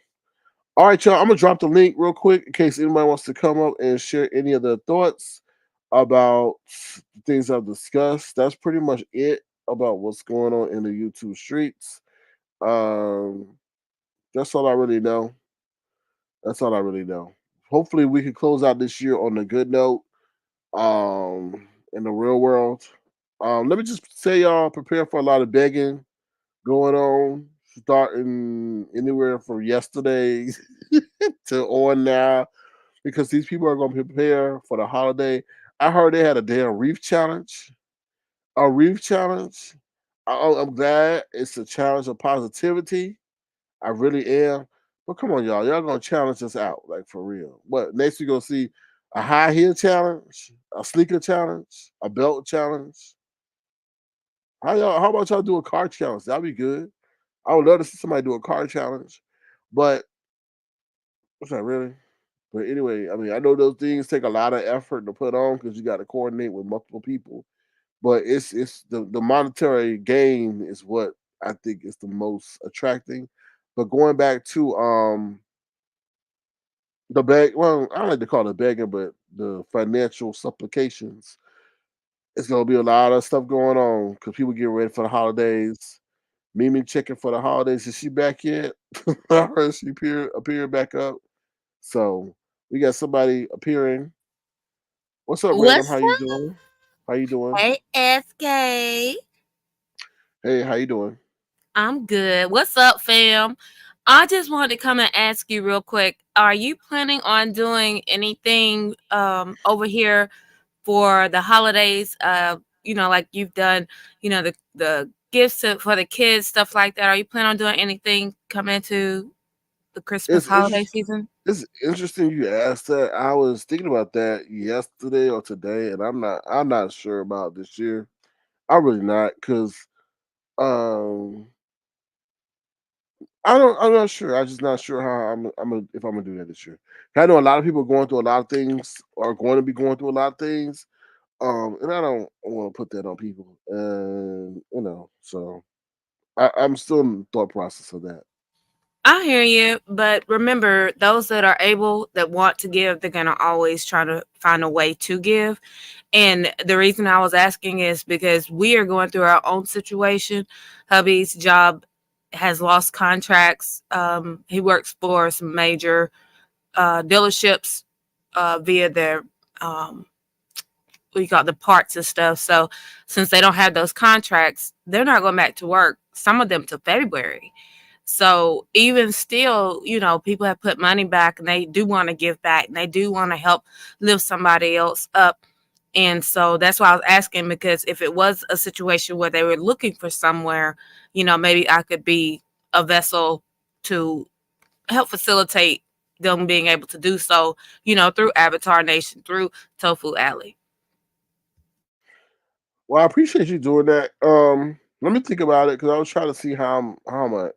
All right, y'all. I'm gonna drop the link real quick in case anybody wants to come up and share any of their thoughts about the things I've discussed. That's pretty much it about what's going on in the YouTube streets. Um, that's all I really know. That's all I really know. Hopefully, we can close out this year on a good note. In the real world. Let me just say, y'all, prepare for a lot of begging going on. starting anywhere from yesterday to on now, because these people are going to prepare for the holiday. I heard they had a damn reef challenge. A reef challenge. I'm glad it's a challenge of positivity. I really am. But come on, y'all. Y'all gonna challenge us out, like for real. What next we gonna see a high heel challenge, a sneaker challenge, a belt challenge. How about y'all do a car challenge? That'd be good. I would love to see somebody do a car challenge. But what's that really? But anyway, I mean, I know those things take a lot of effort to put on because you got to coordinate with multiple people. But it's the monetary gain is what I think is the most attracting. But going back to the beg, well, I don't like to call it begging, but the financial supplications. It's gonna be a lot of stuff going on because people get ready for the holidays. Mimi checking for the holidays. Is she back yet? I heard she appeared back up. So we got somebody appearing. What's up, Random? What's How you doing? How you doing? Hey, SK. Hey, how you doing? I'm good. What's up, fam? I just wanted to come and ask you real quick. Are you planning on doing anything over here for the holidays? Like you've done, the gifts for the kids, stuff like that. Are you planning on doing anything coming into the Christmas It's holiday interesting. season? It's interesting you asked that. I was thinking about that yesterday or today, and I'm not sure about this year. I'm really not because um I'm not sure. I'm just not sure how if I'm gonna do that this year. I know a lot of people are going through a lot of things, are going to be going through a lot of things. And I don't want to put that on people. And so I'm still in the thought process of that. I hear you, but remember, those that are able, that want to give, they're gonna always try to find a way to give. And the reason I was asking is because we are going through our own situation. Hubby's job has lost contracts. He works for some major dealerships via their we got the parts and stuff. So since they don't have those contracts, they're not going back to work. Some of them till February. So even still, people have put money back and they do want to give back and they do want to help lift somebody else up. And so that's why I was asking, because if it was a situation where they were looking for somewhere, maybe I could be a vessel to help facilitate them being able to do so, through Avatar Nation, through Tofu Alley. Well, I appreciate you doing that. Let me think about it because I was trying to see how I'm gonna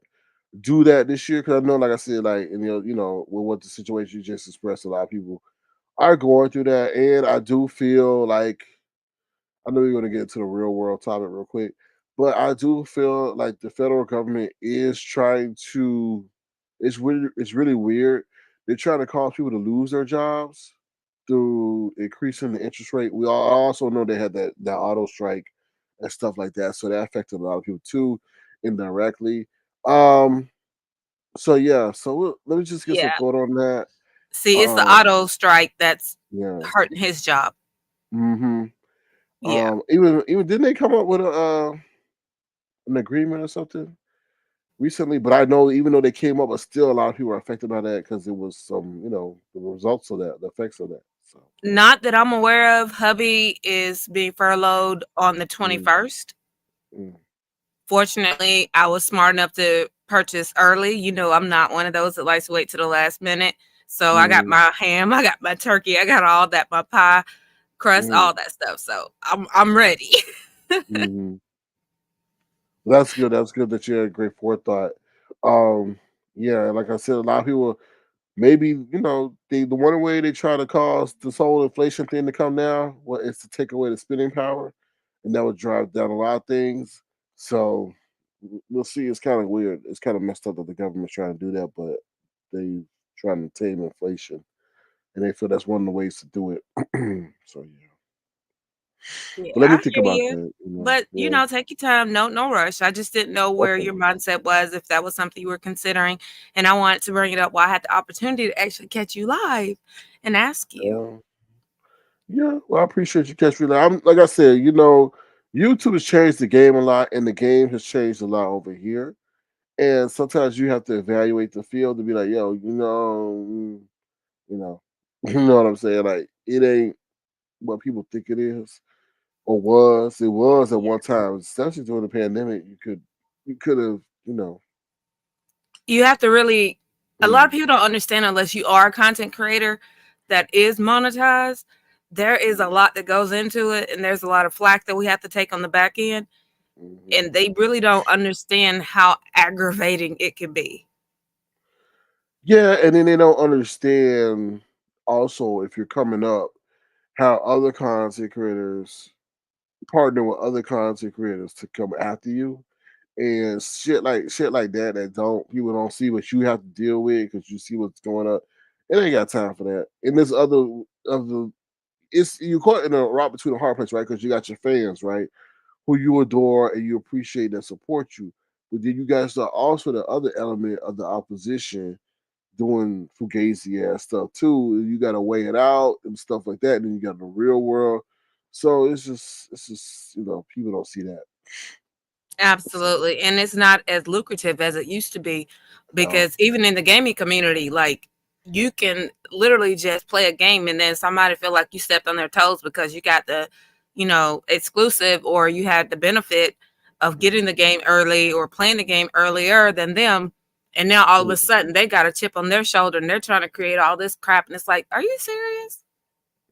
do that this year because I know, like I said, like in with what the situation you just expressed, a lot of people are going through that, and I do feel like I know you're going to get into the real world topic real quick, but I do feel like the federal government is trying to. It's really weird. They're trying to cause people to lose their jobs through increasing the interest rate. We all also know they had that auto strike and stuff like that, so that affected a lot of people too, indirectly. Um, so yeah, let me just get some Yeah. thought on that. See, it's the Um, auto strike that's yeah. hurting his job. hmm Yeah. Even didn't they come up with an agreement or something recently? But I know even though they came up, but still a lot of people are affected by that because it was some the results of that, the effects of that. So Not that I'm aware of. Hubby is being furloughed on the mm, 21st. mm, Fortunately, I was smart enough to purchase early. I'm not one of those that likes to wait to the last minute. So I got mm, my ham, I got my turkey, I got all that, my pie crust, mm, all that stuff. So I'm ready. mm. That's good. That's good that you had great forethought. Um, yeah, like I said, a lot of people maybe the one way they try to cause this whole inflation thing to come down, well, is to take away the spending power, and that would drive down a lot of things. So we'll see. It's kind of weird. It's kind of messed up that the government's trying to do that, but they trying to tame inflation, and they feel that's one of the ways to do it. So yeah, Yeah, but let me I think hear about you. that. But Yeah. take your time. No rush. I just didn't know where Okay. your mindset was, if that was something you were considering. And I wanted to bring it up while I had the opportunity to actually catch you live and ask you. Yeah. Yeah. Well, I appreciate you catching me. I'm like I said, YouTube has changed the game a lot, and the game has changed a lot over here. And sometimes you have to evaluate the field to be like, yo, you know, you know what I'm saying? Like it ain't what people think it is or was. It was at one time, especially during the pandemic. You could have, you know. You have to really, a lot of Mm, people don't understand unless you are a content creator that is monetized. There is a lot that goes into it, and there's a lot of flack that we have to take on the back end. mhm. And they really don't understand how aggravating it can be. Yeah, and then they don't understand also if you're coming up how other content creators partner with other content creators to come after you and shit like that that don't people don't see what you have to deal with because you see what's going on. It ain't got time for that. And this other it's you caught in a rock between a hard place, right? Because you got your fans, right, who you adore and you appreciate that support you. But then you guys are also the other element of the opposition doing fugazi ass stuff too. And you got to weigh it out and stuff like that. And then you got the real world. So it's just people don't see that. So, Absolutely. And it's not as lucrative as it used to be no. because even in the gaming community, like you can literally just play a game and then somebody feel like you stepped on their toes because you got the, exclusive or you had the benefit of getting the game early or playing the game earlier than them. And now all of a sudden they got a chip on their shoulder and they're trying to create all this crap. And it's like, are you serious?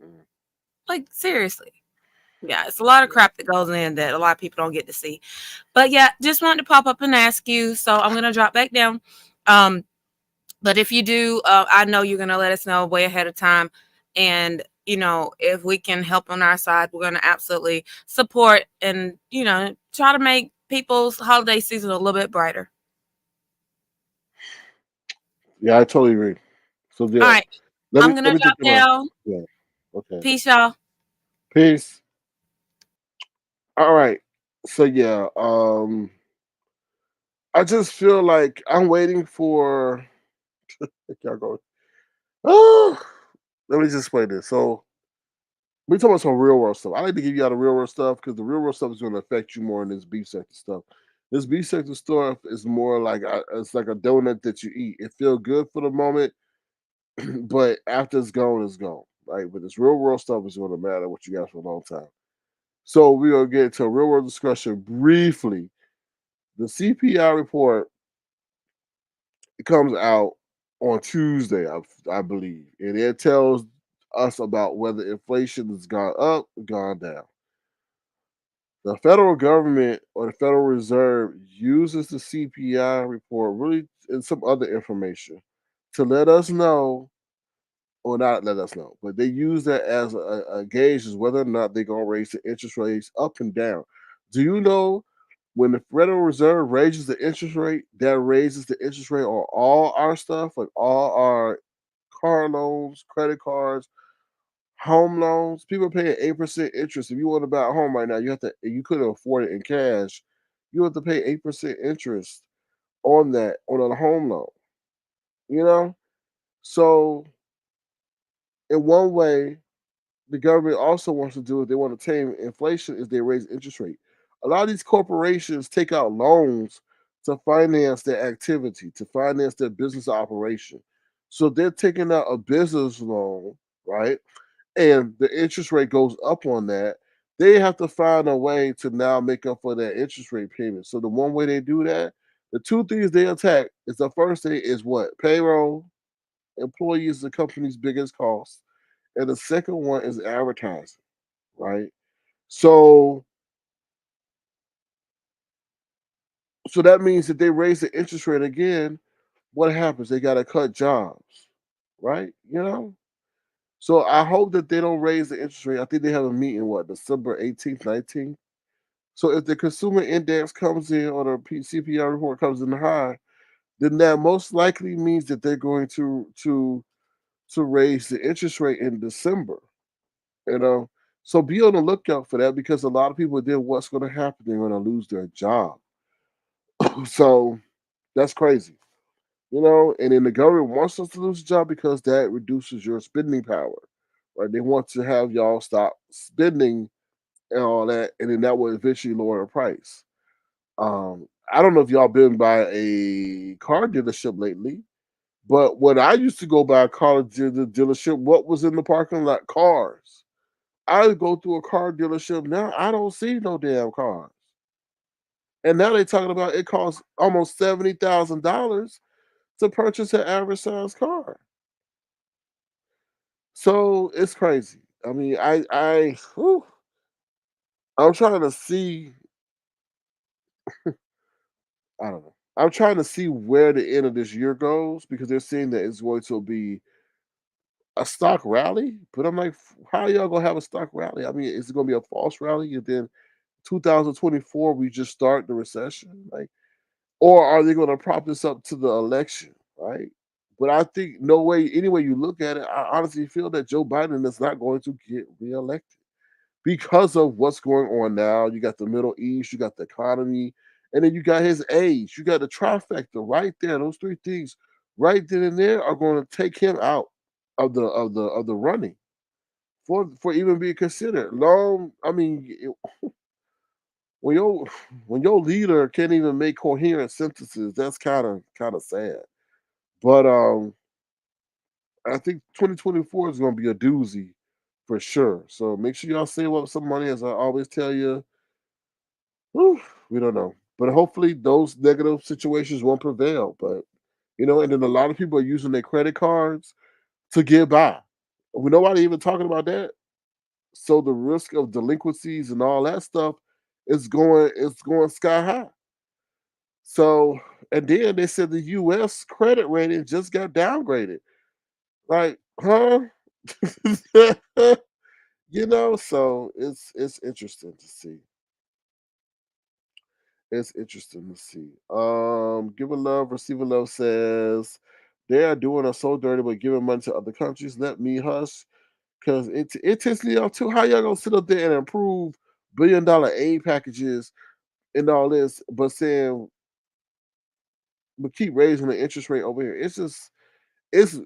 Mhm. Like, seriously. Yeah, it's a lot of Yeah. crap that goes in that a lot of people don't get to see. But yeah, just wanted to pop up and ask you. So I'm gonna drop back down. Um, but if you do, I know you're gonna let us know way ahead of time. And if we can help on our side, we're gonna absolutely support and try to make people's holiday season a little bit brighter. Yeah, I totally agree. So All yeah, right, let me I'm let gonna me take drop them out. down. Yeah. Okay. Peace, y'all. Peace. All right. So yeah, I just feel like I'm waiting for y'all go. Oh, let me just play this. So we talking about some real world stuff. I like to give you all the real world stuff because the real world stuff is going to affect you more than this beef sector stuff. This beef sector stuff is more like it's like a donut that you eat. It feels good for the moment, but after it's gone, it's gone. Right? But this real world stuff is going to matter what you got for a long time. So we're gonna get into a real world discussion briefly. The CPI report comes out on Tuesday, I believe, and it tells us about whether inflation has gone up or gone down. The federal government or the Federal Reserve uses the CPI report really and some other information to let us know, or not let us know, but they use that as a gauge as whether or not they're going to raise the interest rates up and down. Do you know when the Federal Reserve raises the interest rate, that raises the interest rate on all our stuff, like all our car loans, credit cards, home loans? People are paying 8% interest. If you want to buy a home right now, you couldn't afford it in cash. You have to pay 8% interest on that on a home loan. You know, so in one way, the government also wants to do if they want to tame inflation is they raise interest rate. A lot of these corporations take out loans to finance their activity, to finance their business operation. So they're taking out a business loan, right? And the interest rate goes up on that. They have to find a way to now make up for that interest rate payment. So the one way they do that, the two things they attack is the first thing is what? Payroll. Employees is the company's biggest cost. And the second one is advertising, right? So so that means if they raise the interest rate again, what happens? They gotta cut jobs, right? So I hope that they don't raise the interest rate. I think they have a meeting December 18th, 19th. So if the consumer index comes in or the CPI report comes in high, then that most likely means that they're going to raise the interest rate in December. You know, so be on the lookout for that because a lot of people then what's going to happen? They're going to lose their job. So that's crazy. And then the government wants us to lose a job because that reduces your spending power, right? They want to have y'all stop spending and all that, and then that will eventually lower the price. I don't know if y'all been by a car dealership lately, but when I used to go by a car dealership, what was in the parking lot? Cars. I go through a car dealership now, I don't see no damn cars. And now they talking about it costs almost $70,000 to purchase an average size car. So it's crazy. I mean, whew, I'm trying to see. I don't know. I'm trying to see where the end of this year goes because they're saying that it's going to be a stock rally. But I'm like, how y'all gonna have a stock rally? I mean, is it gonna be a false rally and then 2024 we just start the recession? Like, or are they gonna prop this up to the election? Right? But I think no way, any way you look at it, I honestly feel that Joe Biden is not going to get reelected because of what's going on now. You got the Middle East, you got the economy, and then you got his age. You got the trifecta right there. Those three things right then and there are going to take him out of the running for even being considered. Long, I mean, when your when your leader can't even make coherent sentences, that's kind of sad. But I think 2024 is going to be a doozy for sure. So make sure y'all save up some money, as I always tell you. Whew, we don't know. But hopefully those negative situations won't prevail. But and then a lot of people are using their credit cards to get by. We nobody even talking about that. So the risk of delinquencies and all that stuff is going sky high. So and then they said the US credit rating just got downgraded. Like, huh? So it's interesting to see. It's interesting to see. Give a love, receive a love says they are doing us so dirty, but giving money to other countries. Let me hush, cause it takes me off too. How y'all gonna sit up there and approve $1 billion aid packages and all this, but keep raising the interest rate over here?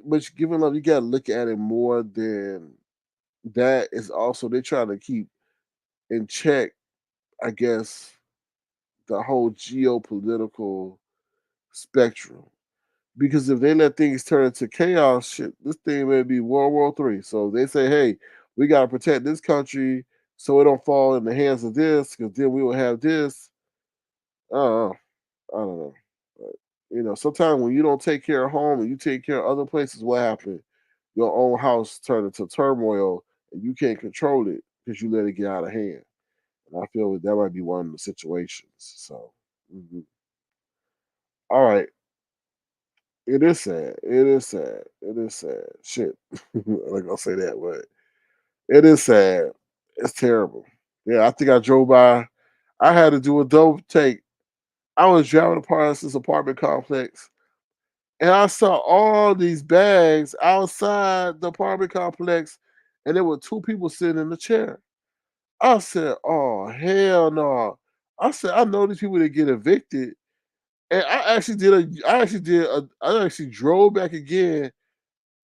But giving love, you gotta look at it more than that. Is also they're trying to keep in check, I guess, the whole geopolitical spectrum. Because if they let things turn into chaos, shit, this thing may be World War III. So they say, hey, we got to protect this country so it don't fall in the hands of this, because then we will have this. Uh, I don't know. But, sometimes when you don't take care of home and you take care of other places, what happened? Your own house turned into turmoil and you can't control it because you let it get out of hand. And I feel that might be one of the situations. So, mhm. All right. It is sad. It is sad. It is sad. Shit. I'm not gonna say that, but it is sad. It's terrible. Yeah, I think I drove by. I had to do a double take. I was driving past this apartment complex, and I saw all these bags outside the apartment complex, and there were two people sitting in the chair. I said, "Oh hell no!" I said, "I know these people that get evicted." And I actually drove back again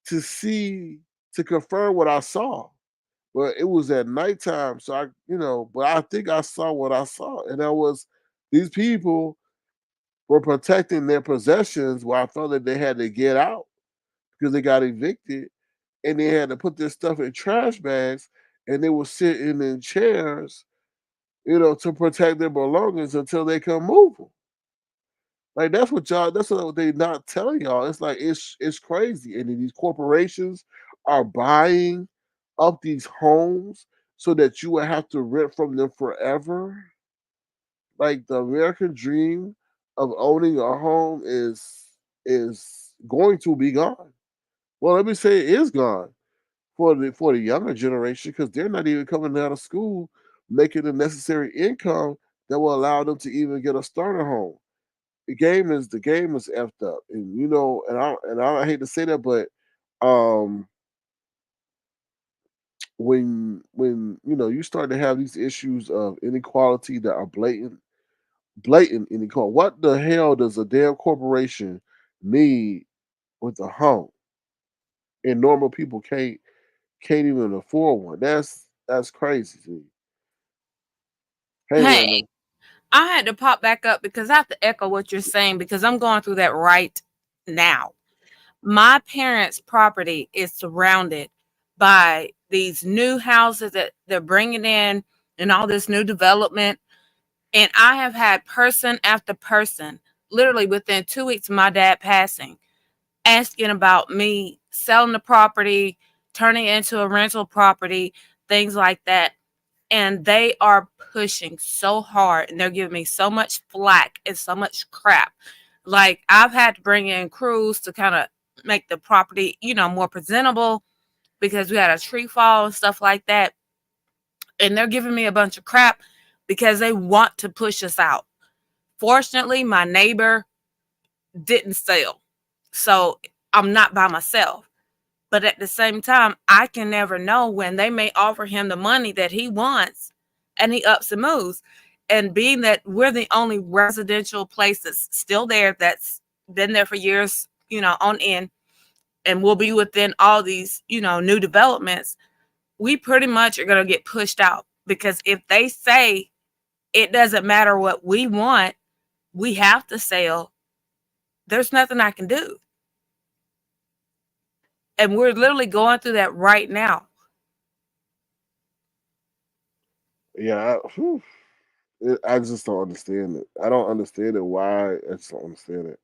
to see to confirm what I saw. But it was at nighttime, so but I think I saw what I saw, and that was these people were protecting their possessions while I felt that they had to get out because they got evicted, and they had to put their stuff in trash bags, and they were sitting in chairs, to protect their belongings until they can move them. Like that's what they not telling y'all. It's like it's crazy. And then these corporations are buying up these homes so that you would have to rent from them forever. Like the American dream of owning a home is going to be gone. Well, let me say it is gone for the younger generation because they're not even coming out of school making the necessary income that will allow them to even get a starter home. The game is effed up, and I hate to say that, but um, when you start to have these issues of inequality that are blatant inequality, what the hell does a damn corporation need with a home, and normal people can't even afford one? That's crazy to me. Hey, Hey, Random. I had to pop back up because I have to echo what you're saying because I'm going through that right now. My parents' property is surrounded by these new houses that they're bringing in and all this new development. And I have had person after person, literally within 2 weeks of my dad passing, asking about me selling the property, turning it into a rental property, things like that. And they are pushing so hard and they're giving me so much flack and so much crap. Like I've had to bring in crews to kind of make the property, more presentable because we had a tree fall and stuff like that. And they're giving me a bunch of crap because they want to push us out. Fortunately, my neighbor didn't sell. So I'm not by myself. But at the same time, I can never know when they may offer him the money that he wants and he ups and moves. And being that we're the only residential place that's still there, that's been there for years, on end, and will be within all these, new developments, we pretty much are going to get pushed out because if they say it doesn't matter what we want, we have to sell, there's nothing I can do. And we're literally going through that right now. Yeah, I just don't understand it. I don't understand it. Why? I just don't understand it.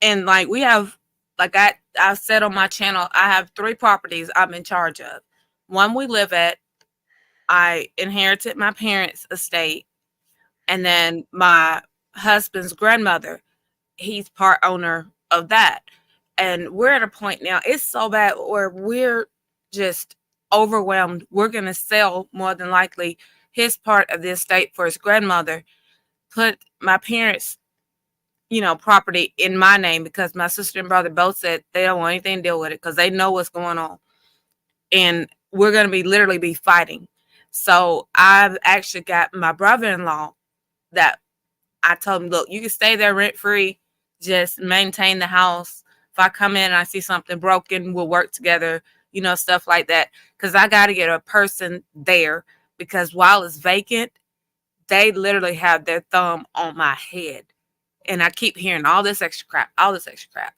And like we have, like I said on my channel, I have 3 properties I'm in charge of. One we live at. I inherited my parents' estate, and then my husband's grandmother, he's part owner of that. And we're at a point now, it's so bad where we're just overwhelmed. We're going to sell more than likely his part of the estate for his grandmother, put my parents' property in my name because my sister and brother both said they don't want anything to deal with it because they know what's going on. And we're going to literally be fighting. So I've actually got my brother-in-law that I told him, look, you can stay there rent free, just maintain the house. If I come in and I see something broken, we'll work together, stuff like that. Because I got to get a person there because while it's vacant, they literally have their thumb on my head. And I keep hearing all this extra crap, all this extra crap.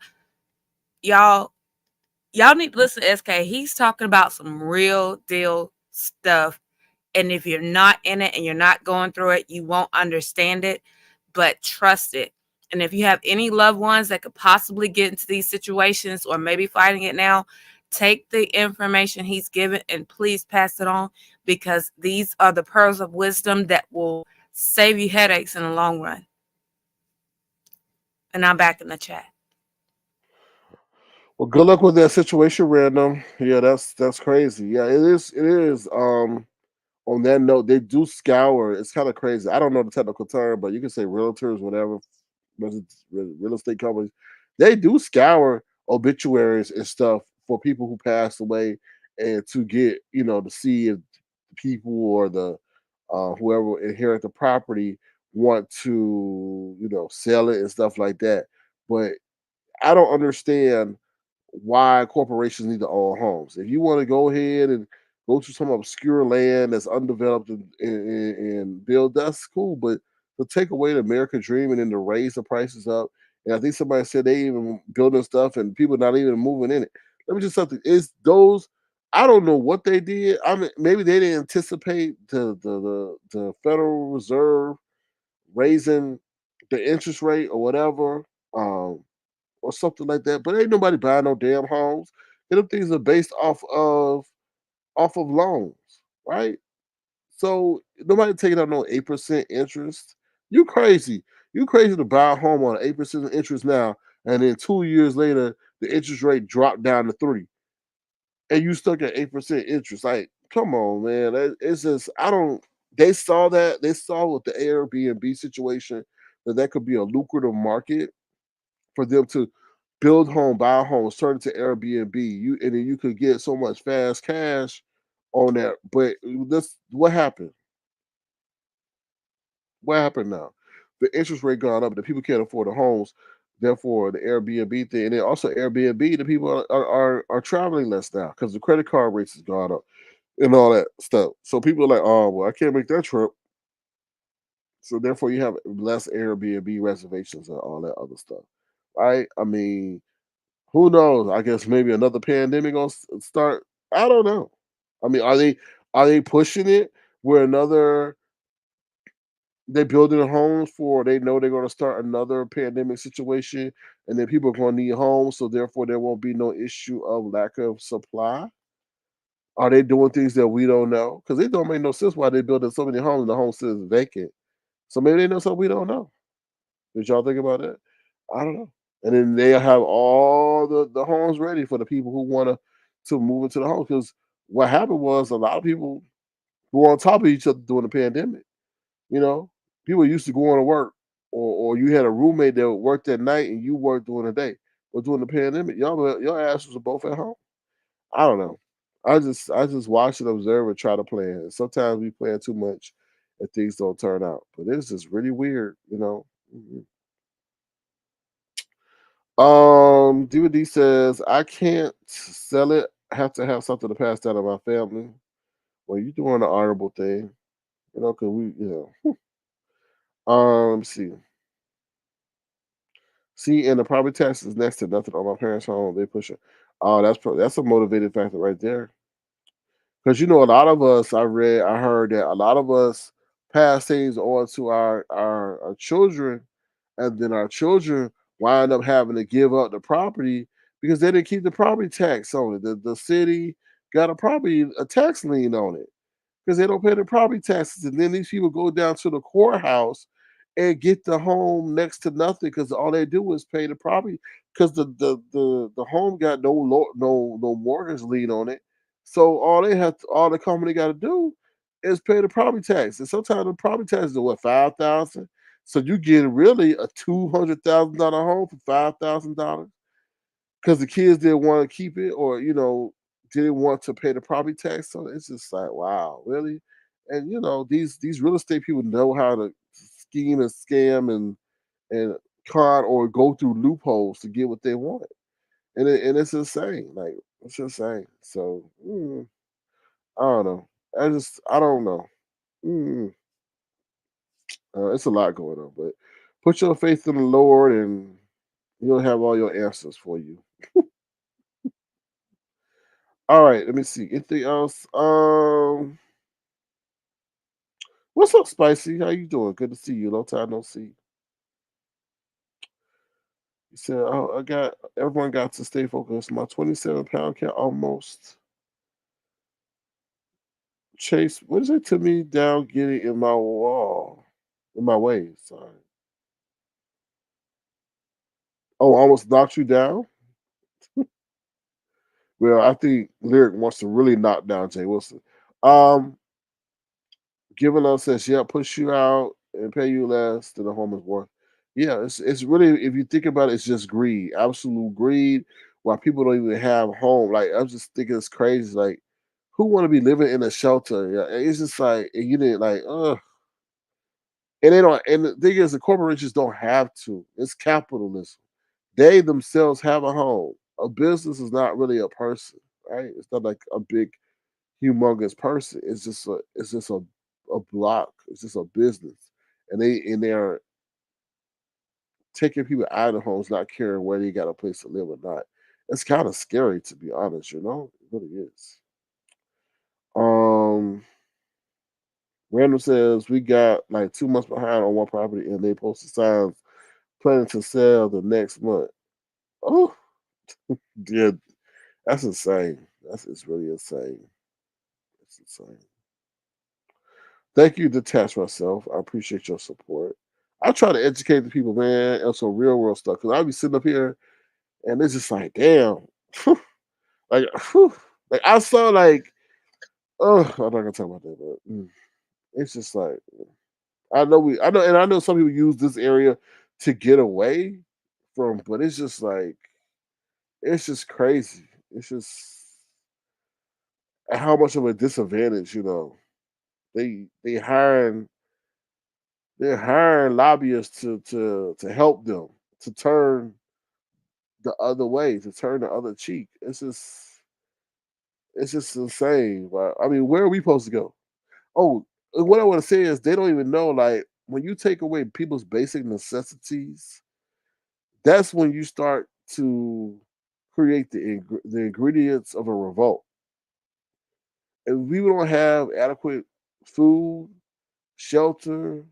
Y'all need to listen to SK. He's talking about some real deal stuff. And if you're not in it and you're not going through it, you won't understand it, but trust it. And if you have any loved ones that could possibly get into these situations or maybe fighting it now, take the information he's given and please pass it on because these are the pearls of wisdom that will save you headaches in the long run. And I'm back in the chat. Well, good luck with that situation, random. Yeah, that's crazy. Yeah, it is. It is. On that note, they do scour. It's kind of crazy. I don't know the technical term, but you can say realtors, whatever, real estate companies. They do scour obituaries and stuff for people who passed away, and to get to see if people or the whoever inherit the property want to sell it and stuff like that. But I don't understand why corporations need to own homes. If you want to go ahead and go to some obscure land that's undeveloped and build, that's cool. But to take away the American dream and then to raise the prices up, and I think somebody said they even building stuff and people not even moving in it. Let me just something is those. I don't know what they did. I mean, maybe they didn't anticipate the Federal Reserve raising the interest rate or whatever. Or something like that. But ain't nobody buying no damn homes. And them things are based off of loans, right? So nobody taking out no 8% interest. You crazy. You crazy to buy a home on 8% interest now, and then 2 years later the interest rate dropped down to 3. And you stuck at 8% interest. Like, come on, man. It's just I don't they saw that. They saw with the Airbnb situation that could be a lucrative market for them to build home, buy homes, turn it to Airbnb. And then you could get so much fast cash on that. But this what happened? What happened now? The interest rate gone up, the people can't afford the homes. Therefore, the Airbnb thing, and then also Airbnb, the people are traveling less now because the credit card rates has gone up. and all that stuff. So people are like, oh well, I can't make that trip. So therefore, you have less Airbnb reservations and all that other stuff, right? I mean, who knows? I guess maybe another pandemic gonna start. I don't know. I mean, are they pushing it where another they building homes for? They know they're gonna start another pandemic situation, and then people are gonna need homes, so therefore there won't be no issue of lack of supply. Are they doing things that we don't know? Because it don't make no sense why they building so many homes and the home sits vacant. So maybe they know something we don't know. Did y'all think about that? I don't know. And then they have all the homes ready for the people who want to move into the home. Because what happened was a lot of people were on top of each other during the pandemic. You know, people used to go on to work, or you had a roommate that worked at night and you worked during the day. But during the pandemic, your asses were both at home. I don't know. I just watch and observe and try to plan. And sometimes we plan too much and things don't turn out. But it's just really weird, you know. Mhm. DVD says I can't sell it. I have to have something to pass down to my family. Well, you doing the honorable thing, you know, because see, and the property tax is next to nothing on my parents' home. They push it. Oh, that's a motivating factor right there. Because you know, a lot of us, I heard that a lot of us pass things on to our children, and then our children wind up having to give up the property because they didn't keep the property tax on it. The city got a tax lien on it because they don't pay the property taxes. And then these people go down to the courthouse and get the home next to nothing because all they do is pay the property because the home got no mortgage lien on it. So all the company got to do is pay the property tax. And sometimes the property tax is what, 5,000. So you get really a $200,000 home for $5,000 because the kids didn't want to keep it, or didn't want to pay the property tax. So it's just like, wow, really? And these real estate people know how to scheme and scam and con or go through loopholes to get what they want, and it's insane. Like, it's insane. So I don't know. I don't know. Mm, it's a lot going on, but put your faith in the Lord, and He'll have all your answers for you. All right, let me see. Anything else? What's up, Spicy? How you doing? Good to see you. Long time no see. You said, "Oh, everyone got to stay focused. My 27-pound cat almost chased. What is it to me down, getting in my way? Sorry. Oh, almost knocked you down. Well, I think Lyric wants to really knock down Jay Wilson. Um, Giving us says, yeah, push you out and pay you less than the home is worth. Yeah, it's really, if you think about it, it's just greed, absolute greed. Why people don't even have home. Like, I'm just thinking it's crazy. Like, who want to be living in a shelter? Yeah, it's just like, and you didn't like, ugh. And they don't. And the thing is, the corporations don't have to. It's capitalism. They themselves have a home. A business is not really a person, right? It's not like a big humongous person. It's just a block. It's just a business, and they are taking people out of the homes, not caring where they got a place to live or not. It's kind of scary, to be honest. It really is. Um, Random says we got like 2 months behind on one property, and they posted signs planning to sell the next month. Oh, yeah, that's insane. It's really insane. It's insane. Thank you, Detach Myself. I appreciate your support. I try to educate the people, man, on some real world stuff. Because I be sitting up here and it's just like, damn. like, like I saw like, oh, I'm not gonna talk about that, but it's just like, I know some people use this area to get away from, but it's just crazy. It's just how much of a disadvantage, they hiring they're hiring lobbyists to help them to turn the other way, to turn the other cheek. It's just It's just insane. Right? I mean, where are we supposed to go? Oh, what I want to say is they don't even know. Like when you take away people's basic necessities, that's when you start to create the ingredients of a revolt. If we don't have adequate food, shelter,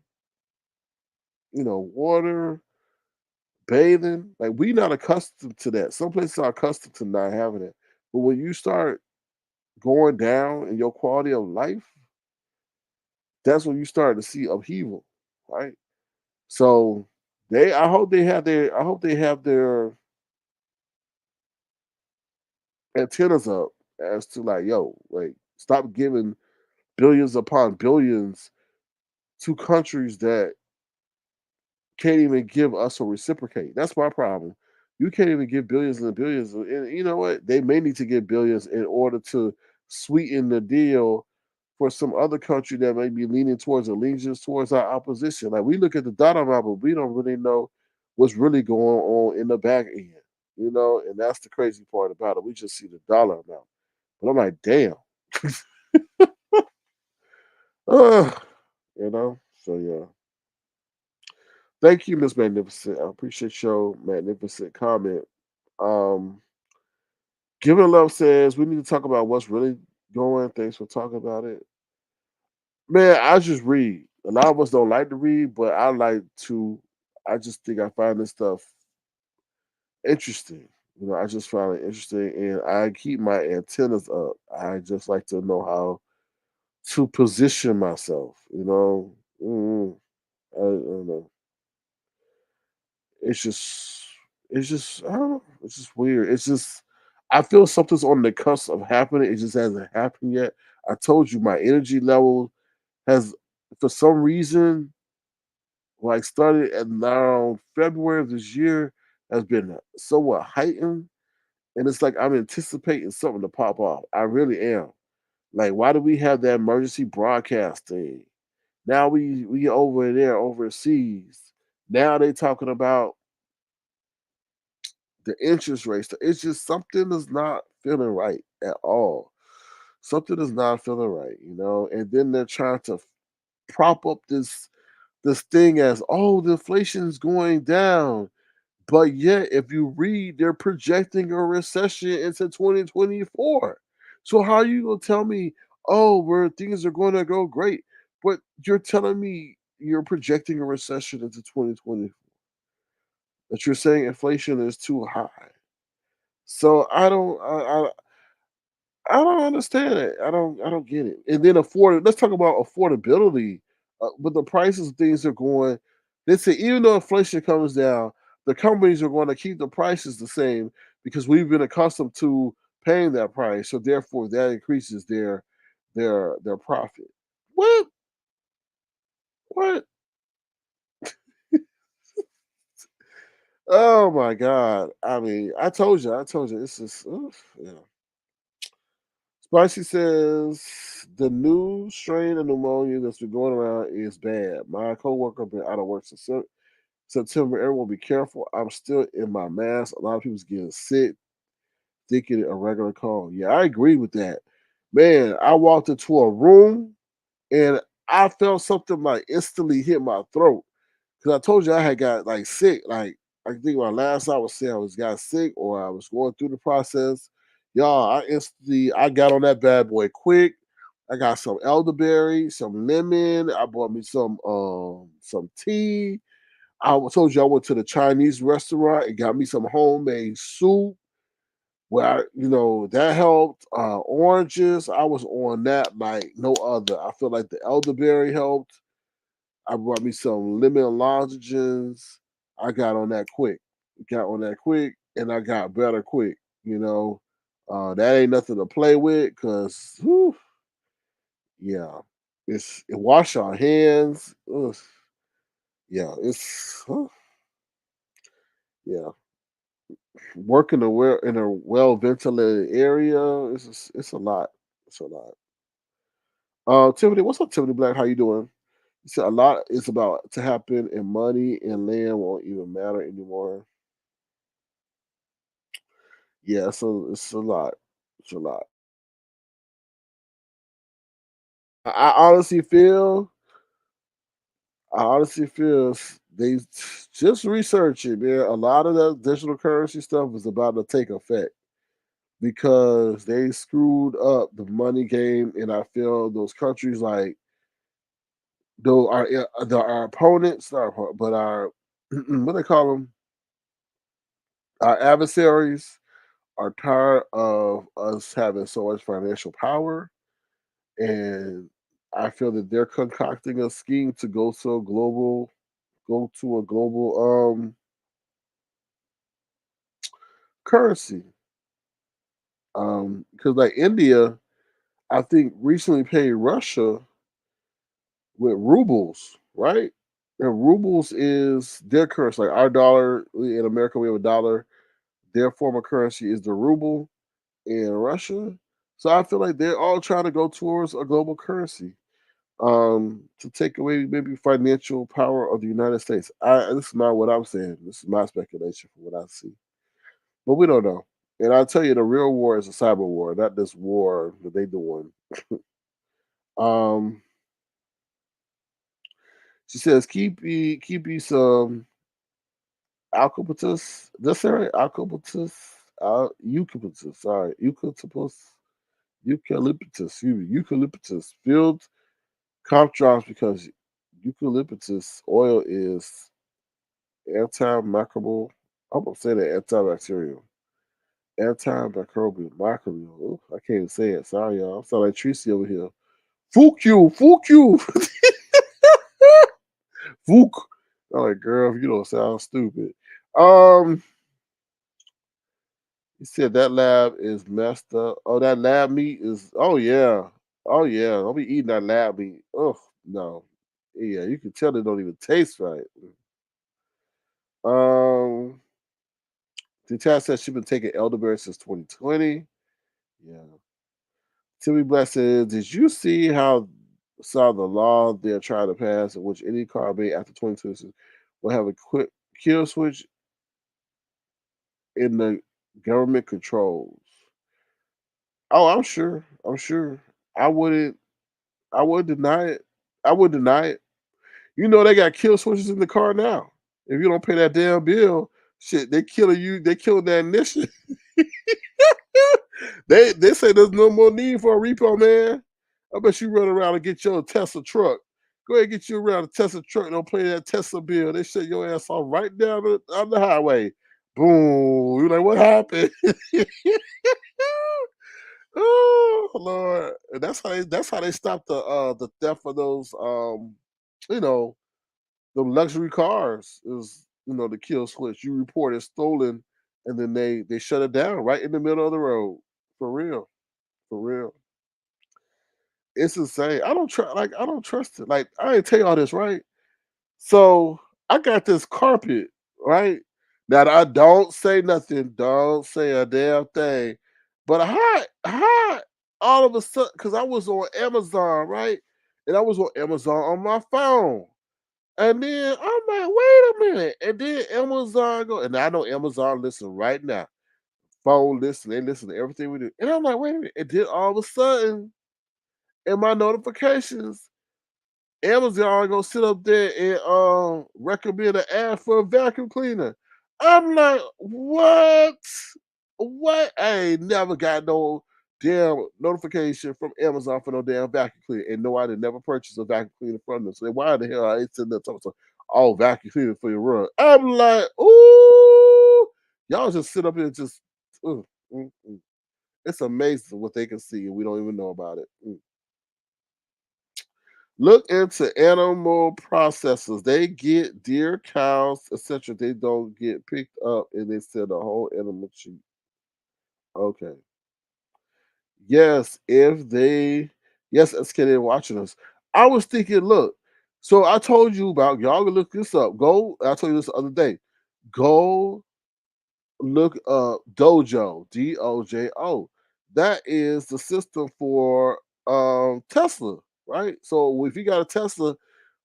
water, bathing, like we not accustomed to that. Some places are accustomed to not having it. But when you start going down in your quality of life, that's when you start to see upheaval, right? So I hope they have their antennas up as to like, yo, like stop giving billions upon billions to countries that can't even give us or reciprocate. That's my problem. You can't even give billions and billions. And you know what? They may need to give billions in order to sweeten the deal for some other country that may be leaning towards allegiance towards our opposition. Like we look at the dollar amount, but we don't really know what's really going on in the back end. And that's the crazy part about it. We just see the dollar amount. But I'm like, damn. Ugh, So yeah. Thank you, Miss Magnificent. I appreciate your magnificent comment. Um, Giving Love says we need to talk about what's really going. Thanks for talking about it. Man, I just read. A lot of us don't like to read, but I like to. I just think I find this stuff interesting. I just find it interesting, and I keep my antennas up. I just like to know how to position myself. I don't know. It's just I don't know. It's just weird. It's just I feel something's on the cusp of happening. It just hasn't happened yet. I told you my energy level has for some reason like started at now February of this year has been somewhat heightened. And it's like I'm anticipating something to pop off. I really am. Like, why do we have that emergency broadcast thing? Now we over there overseas. Now they talking about the interest rates. It's just something is not feeling right at all. Something is not feeling right. And then they're trying to prop up this thing as the inflation is going down. But yet, if you read, they're projecting a recession into 2024. So how are you gonna tell me, where things are going to go great, but you're telling me you're projecting a recession into 2020, that you're saying inflation is too high. So I don't understand it. I don't get it. And then let's talk about affordability. But the prices of things are going. They say even though inflation comes down, the companies are going to keep the prices the same because we've been accustomed to paying that price. So therefore, that increases their profit. What? What? Oh my God! I mean, I told you. I told you. It's just, yeah. Spicy says the new strain of pneumonia that's been going around is bad. My coworker been out of work since September. Everyone be careful. I'm still in my mask. A lot of people's getting sick, thinking it a regular cold. Yeah, I agree with that. Man, I walked into a room and I felt something like instantly hit my throat. Because I told you I had got like sick. Like I think my last I was saying I was got sick or I was going through the process. Y'all, I got on that bad boy quick. I got some elderberry, some lemon. I bought me some tea. Told you I went to the Chinese restaurant and got me some homemade soup. That helped. Oranges, I was on that like no other. I feel like the elderberry helped. I brought me some lemon lozenges. I got on that quick. Got on that quick, and I got better quick. That ain't nothing to play with, cause yeah, it wash our hands. Ugh, yeah, yeah. Work in a well ventilated area. It's a lot. It's a lot. Tiffany, what's up, Tiffany Black? How you doing? You said a lot is about to happen, and money and land won't even matter anymore. Yeah, so it's a lot. It's a lot. I honestly feel, I honestly feel they just research it, man. A lot of that digital currency stuff is about to take effect because they screwed up the money game, and I feel those countries like though our opponents, not our but our what they call them, our adversaries are tired of us having so much financial power, and I feel that they're concocting a scheme to go to a global currency. Because like India, I think recently paid Russia with rubles, right? And rubles is their currency. Like our dollar in America, we have a dollar. Their form of currency is the ruble in Russia. So I feel like they're all trying to go towards a global currency to take away maybe financial power of the United States. This is not what I'm saying. This is my speculation from what I see, but we don't know. And I'll tell you, the real war is a cyber war, not this war that they doing. Um, she says, keep me some eucalyptus. That's right, eucalyptus. Eucalyptus. Sorry, eucalyptus. Filled cough drops because eucalyptus oil is antimicrobial. I'm gonna say that antibacterial. Antimicrobial. Microbial. Ooh, I can't even say it. Sorry, y'all. I sound like Treecey over here. Fuck you. Fook. I'm like, girl, you don't sound stupid. Um, he said that lab is messed up. Oh, that lab meat is. Oh yeah. Oh yeah. Don't be eating that lab meat. Oh no. Yeah, you can tell it don't even taste right. Um, the chat says she's been taking elderberry since 2020. Yeah. Timmy Black says, did you see how saw the law they're trying to pass in which any car made after 2026 will have a quick kill switch in the government controls? Oh, I'm sure. I'm sure. I wouldn't. I would deny it. I would deny it. You know they got kill switches in the car now. If you don't pay that damn bill, shit, they killing you. They killing that ignition. They say there's no more need for a repo, man. I bet you run around and get your Tesla truck. Go ahead and get you around a Tesla truck. Don't pay that Tesla bill. They shut your ass off right down on the highway. Boom. You're like, what happened? Oh Lord. And that's how they stop the theft of those you know, the luxury cars is the kill switch. You report it stolen and then they shut it down right in the middle of the road. For real. For real. It's insane. I don't trust it. Like I didn't tell you all this, right? So I got this carpet, right? Now I don't say nothing, don't say a damn thing. But how all of a sudden, because I was on Amazon, right? And I was on Amazon on my phone. And then I'm like, wait a minute. And then Amazon go, and I know Amazon listen right now. Phone listen, they listen to everything we do. And I'm like, wait a minute. And then all of a sudden, in my notifications, Amazon gonna sit up there and recommend an ad for a vacuum cleaner. I'm like, what? What? I ain't never got no damn notification from Amazon for no damn vacuum cleaner. And no, I did never purchase a vacuum cleaner from them. So why the hell I ain't sitting there talking to all vacuum cleaner for your run? I'm like, ooh, y'all just sit up here and just mm, mm. It's amazing what they can see and we don't even know about it. Look into animal processors. They get deer, cows, etc. They don't get picked up and they sell the whole animal cheap. Okay. Yes, if they yes, SK they're watching us. I was thinking, look, so I told you about y'all can look this up. Go, I told you this the other day. Go look up Dojo, Dojo. That is the system for Tesla, right? So if you got a Tesla,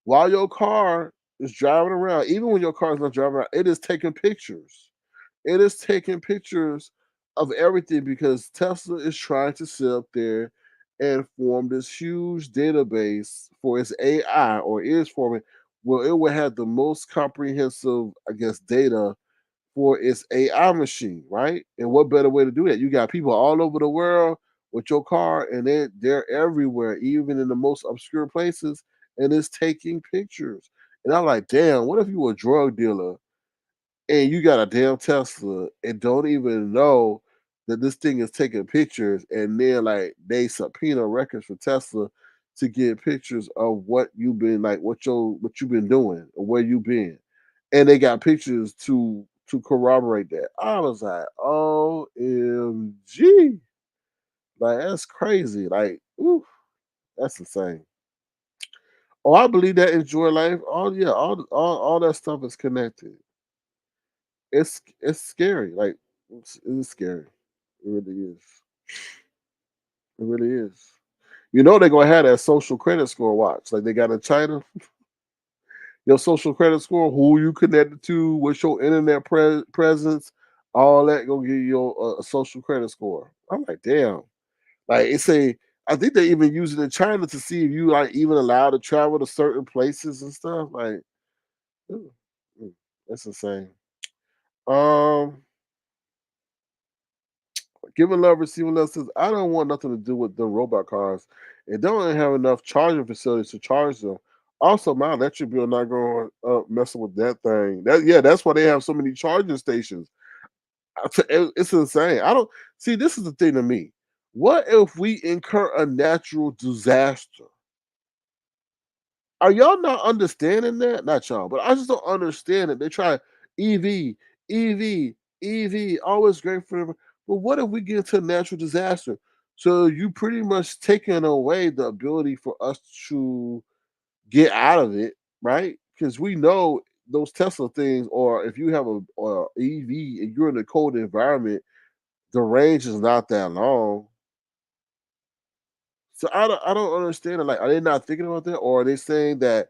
while your car is driving around, even when your car is not driving around, it is taking pictures. It is taking pictures of everything because Tesla is trying to sit up there and form this huge database for its AI, or is forming. Well, it will have the most comprehensive, I guess, data for its AI machine, right? And what better way to do that? You got people all over the world with your car, and they're everywhere, even in the most obscure places, and it's taking pictures. And I'm like, damn, what if you were a drug dealer and you got a damn Tesla and don't even know that this thing is taking pictures, and then like they subpoena records for Tesla to get pictures of what you've been like, what you've been doing or where you've been, and they got pictures to corroborate that. I was like, OMG, like that's crazy, like, ooh, that's insane. Oh, I believe that enjoy life. Oh yeah, all that stuff is connected. It's scary. Like it's scary. It really is. It really is. You know they're gonna have that social credit score watch, like they got in China. Your social credit score, who you connected to, what's your internet presence, all that gonna give you a social credit score. I'm like, damn. Like it's a, I think they even use it in China to see if you like even allowed to travel to certain places and stuff. Like, ooh, mm, that's insane. Um, Giving love, receiving love says, I don't want nothing to do with the robot cars. It don't have enough charging facilities to charge them. Also, my electric bill not going up messing with that thing. That's why they have so many charging stations. It's insane. I don't see. This is the thing to me. What if we incur a natural disaster? Are y'all not understanding that? Not y'all, but I just don't understand it. They try EV, EV, EV, always great for them. But what if we get into a natural disaster? So you pretty much taking away the ability for us to get out of it, right? Because we know those Tesla things, or if you have a EV and you're in a cold environment, the range is not that long. So I don't understand it. Like, are they not thinking about that, or are they saying that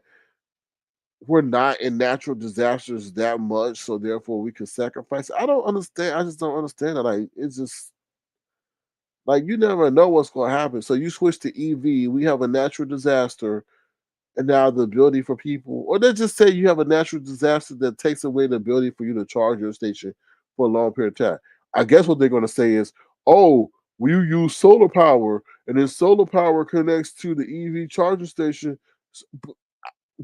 we're not in natural disasters that much, so therefore we can sacrifice? I don't understand. I just don't understand it. Like it's just like you never know what's going to happen. So you switch to EV, we have a natural disaster, and now the ability for people, or they just say you have a natural disaster that takes away the ability for you to charge your station for a long period of time. I guess what they're going to say is, oh, we use solar power, and then solar power connects to the EV charging station.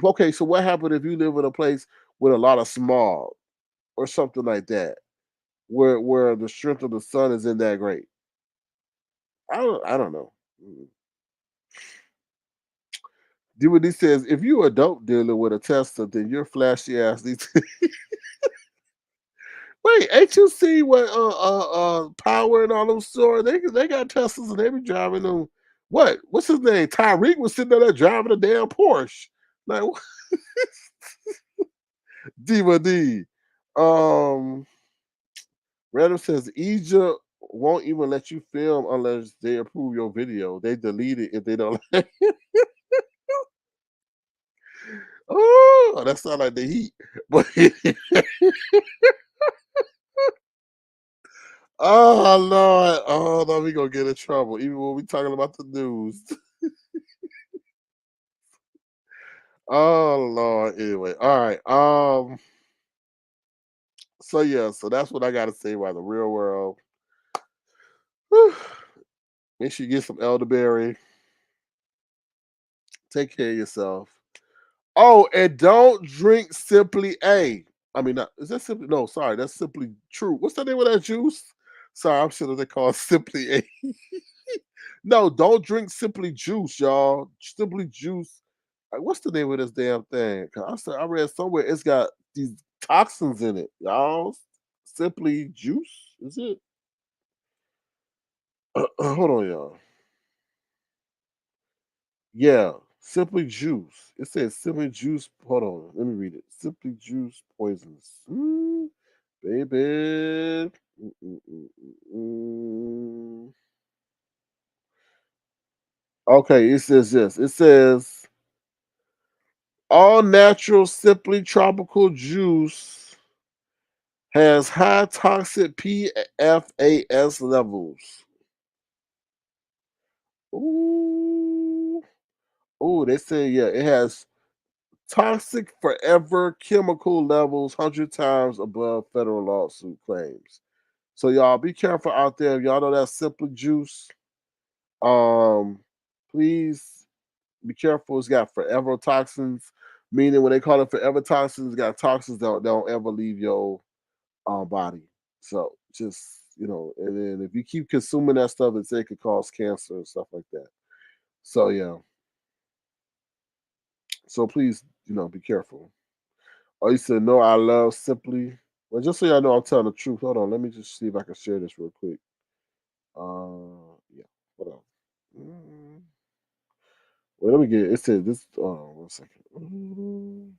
Okay, so what happened if you live in a place with a lot of smog or something like that, where the strength of the sun isn't that great? I don't know. Mm. DVD says if you a dope dealer with a Tesla, then your flashy ass needs to wait. Ain't you see what Power and all them stores? They got Teslas and they be driving them. What's his name? Tyreek was sitting there driving a damn Porsche. Like Diva D. Um Random says Egypt won't even let you film unless they approve your video. They delete it if they don't like. Oh, that sounds like the heat. But oh Lord, oh no, we gonna get in trouble even when we talking about the news. Oh Lord. Anyway, all right. So yeah, so that's what I gotta say about the real world. Whew. Make sure you get some elderberry. Take care of yourself. Oh, and don't drink Simply A. I mean, is that Simply? No, sorry, that's Simply True. What's the name of that juice? Sorry, I'm sure they call it Simply A. No, don't drink Simply Juice, y'all. Simply Juice. What's the name of this damn thing? 'Cause I read somewhere it's got these toxins in it, y'all. Simply Juice, is it? Hold on, y'all. Yeah, Simply Juice. It says Simply Juice. Hold on, let me read it. Simply Juice poisons. Baby. Mm, mm, mm, mm. Okay, it says this. It says all natural Simply tropical juice has high toxic PFAS levels. Ooh. Ooh, they say, yeah, it has toxic forever chemical levels 100 times above federal lawsuit claims. So y'all be careful out there. If y'all know that Simply Juice, um, please be careful. It's got forever toxins, meaning when they call it forever toxins, it's got toxins that don't ever leave your body. So just and then if you keep consuming that stuff, it could cause cancer and stuff like that. So yeah, so please be careful. Oh, you said no. I love Simply. Well, just so y'all know, I'm telling the truth. Hold on, let me just see if I can share this real quick. Yeah, hold on. Mm, Well, let me get it. It said this. 1 second.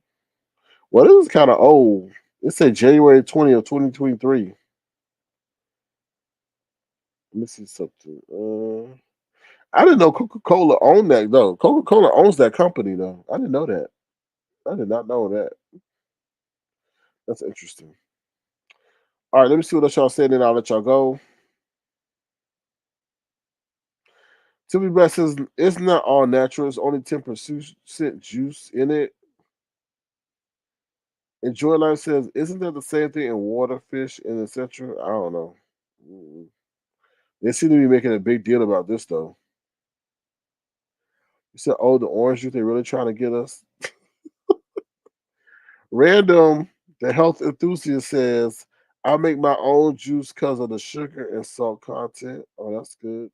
Well, this is kind of old. It said January 20th, 2023. Let me see something. I didn't know Coca-Cola owned that though. Coca-Cola owns that company though. I didn't know that. I did not know that. That's interesting. All right, let me see what else y'all said, and I'll let y'all go. To be best says it's not all natural. It's only 10% juice in it. And Joyline says, isn't that the same thing in water, fish, and etc.? I don't know. Mm. They seem to be making a big deal about this though. You said, oh, the orange juice, they really trying to get us. Random, the health enthusiast says, I make my own juice because of the sugar and salt content. Oh, that's good.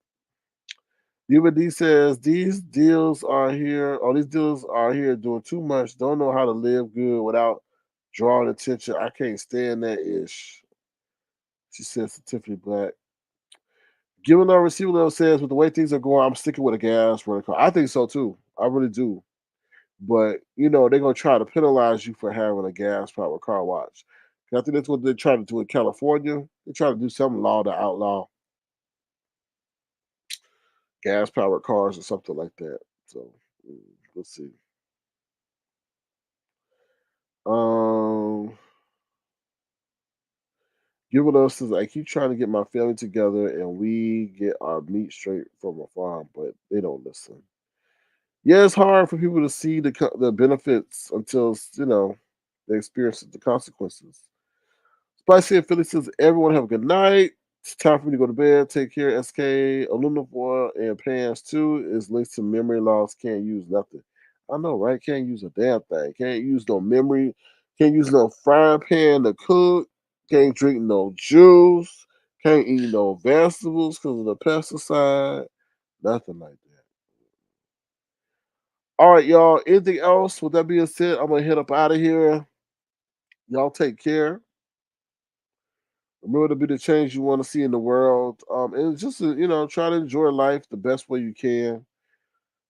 Yuba D says, these deals are here, or these deals are here doing too much. Don't know how to live good without drawing attention. I can't stand that ish. She says to Tiffany Black. Given our receiver level says, with the way things are going, I'm sticking with a gas rental car. I think so too. I really do. But they're gonna try to penalize you for having a gas powered car wash. I think that's what they're trying to do in California. They're trying to do some law to outlaw gas powered cars or something like that. So let's see. Um, Give it us says I keep trying to get my family together and we get our meat straight from a farm, but they don't listen. Yeah, it's hard for people to see the benefits until they experience the consequences. Spicy and Philly says, everyone have a good night. It's time for me to go to bed. Take care, SK. Aluminum foil and pans too is linked to memory loss. Can't use nothing. I know, right? Can't use a damn thing. Can't use no memory. Can't use no frying pan to cook. Can't drink no juice. Can't eat no vegetables because of the pesticide. Nothing like that. All right, y'all. Anything else? With that being said, I'm gonna head up out of here. Y'all take care. Remember to be the change you want to see in the world. And just try to enjoy life the best way you can.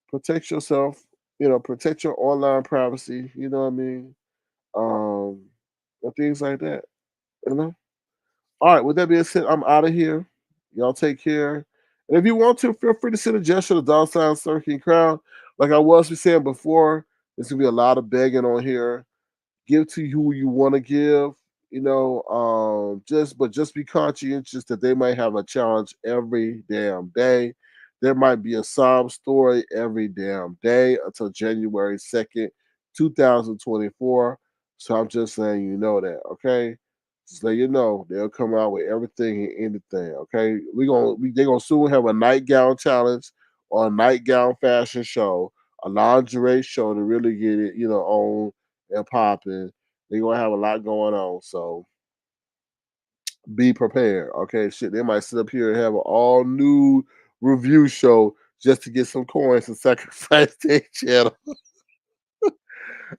Protect yourself. Protect your online privacy. You know what I mean? And things like that. You know. All right. With that being said, I'm out of here. Y'all take care. And if you want to, feel free to send a gesture to dollar sign Circling Crown. Like I was saying before, there's gonna be a lot of begging on here. Give to who you want to give, just be conscientious that they might have a challenge every damn day. There might be a sob story every damn day until January 2nd, 2024. So I'm just letting you know that, okay? Just let you know they'll come out with everything and anything, okay? They're gonna soon have a nightgown challenge or a nightgown fashion show, a lingerie show to really get it, on and popping. They're gonna have a lot going on, so be prepared. Okay, shit, they might sit up here and have an all new review show just to get some coins and sacrifice their channel.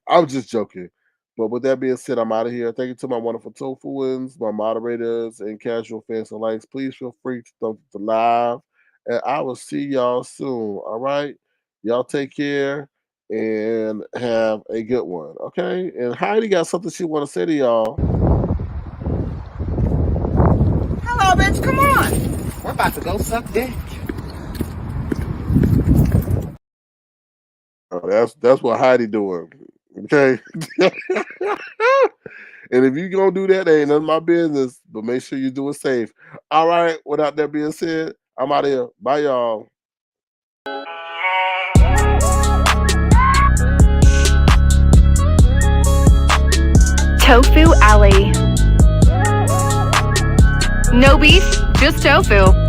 I'm just joking. But with that being said, I'm out of here. Thank you to my wonderful tofuans, my moderators, and casual fans and likes. Please feel free to thumb the live, and I will see y'all soon. All right, y'all take care and have a good one. Okay, and Heidi got something she want to say to y'all. Hello, bitch. Come on. We're about to go suck dick. Oh, that's what Heidi doing. Okay. And if you gonna do that, ain't none of my business. But make sure you do it safe. All right. Without that being said, I'm out of here. Bye, y'all. Tofu Alley. No beef, just tofu.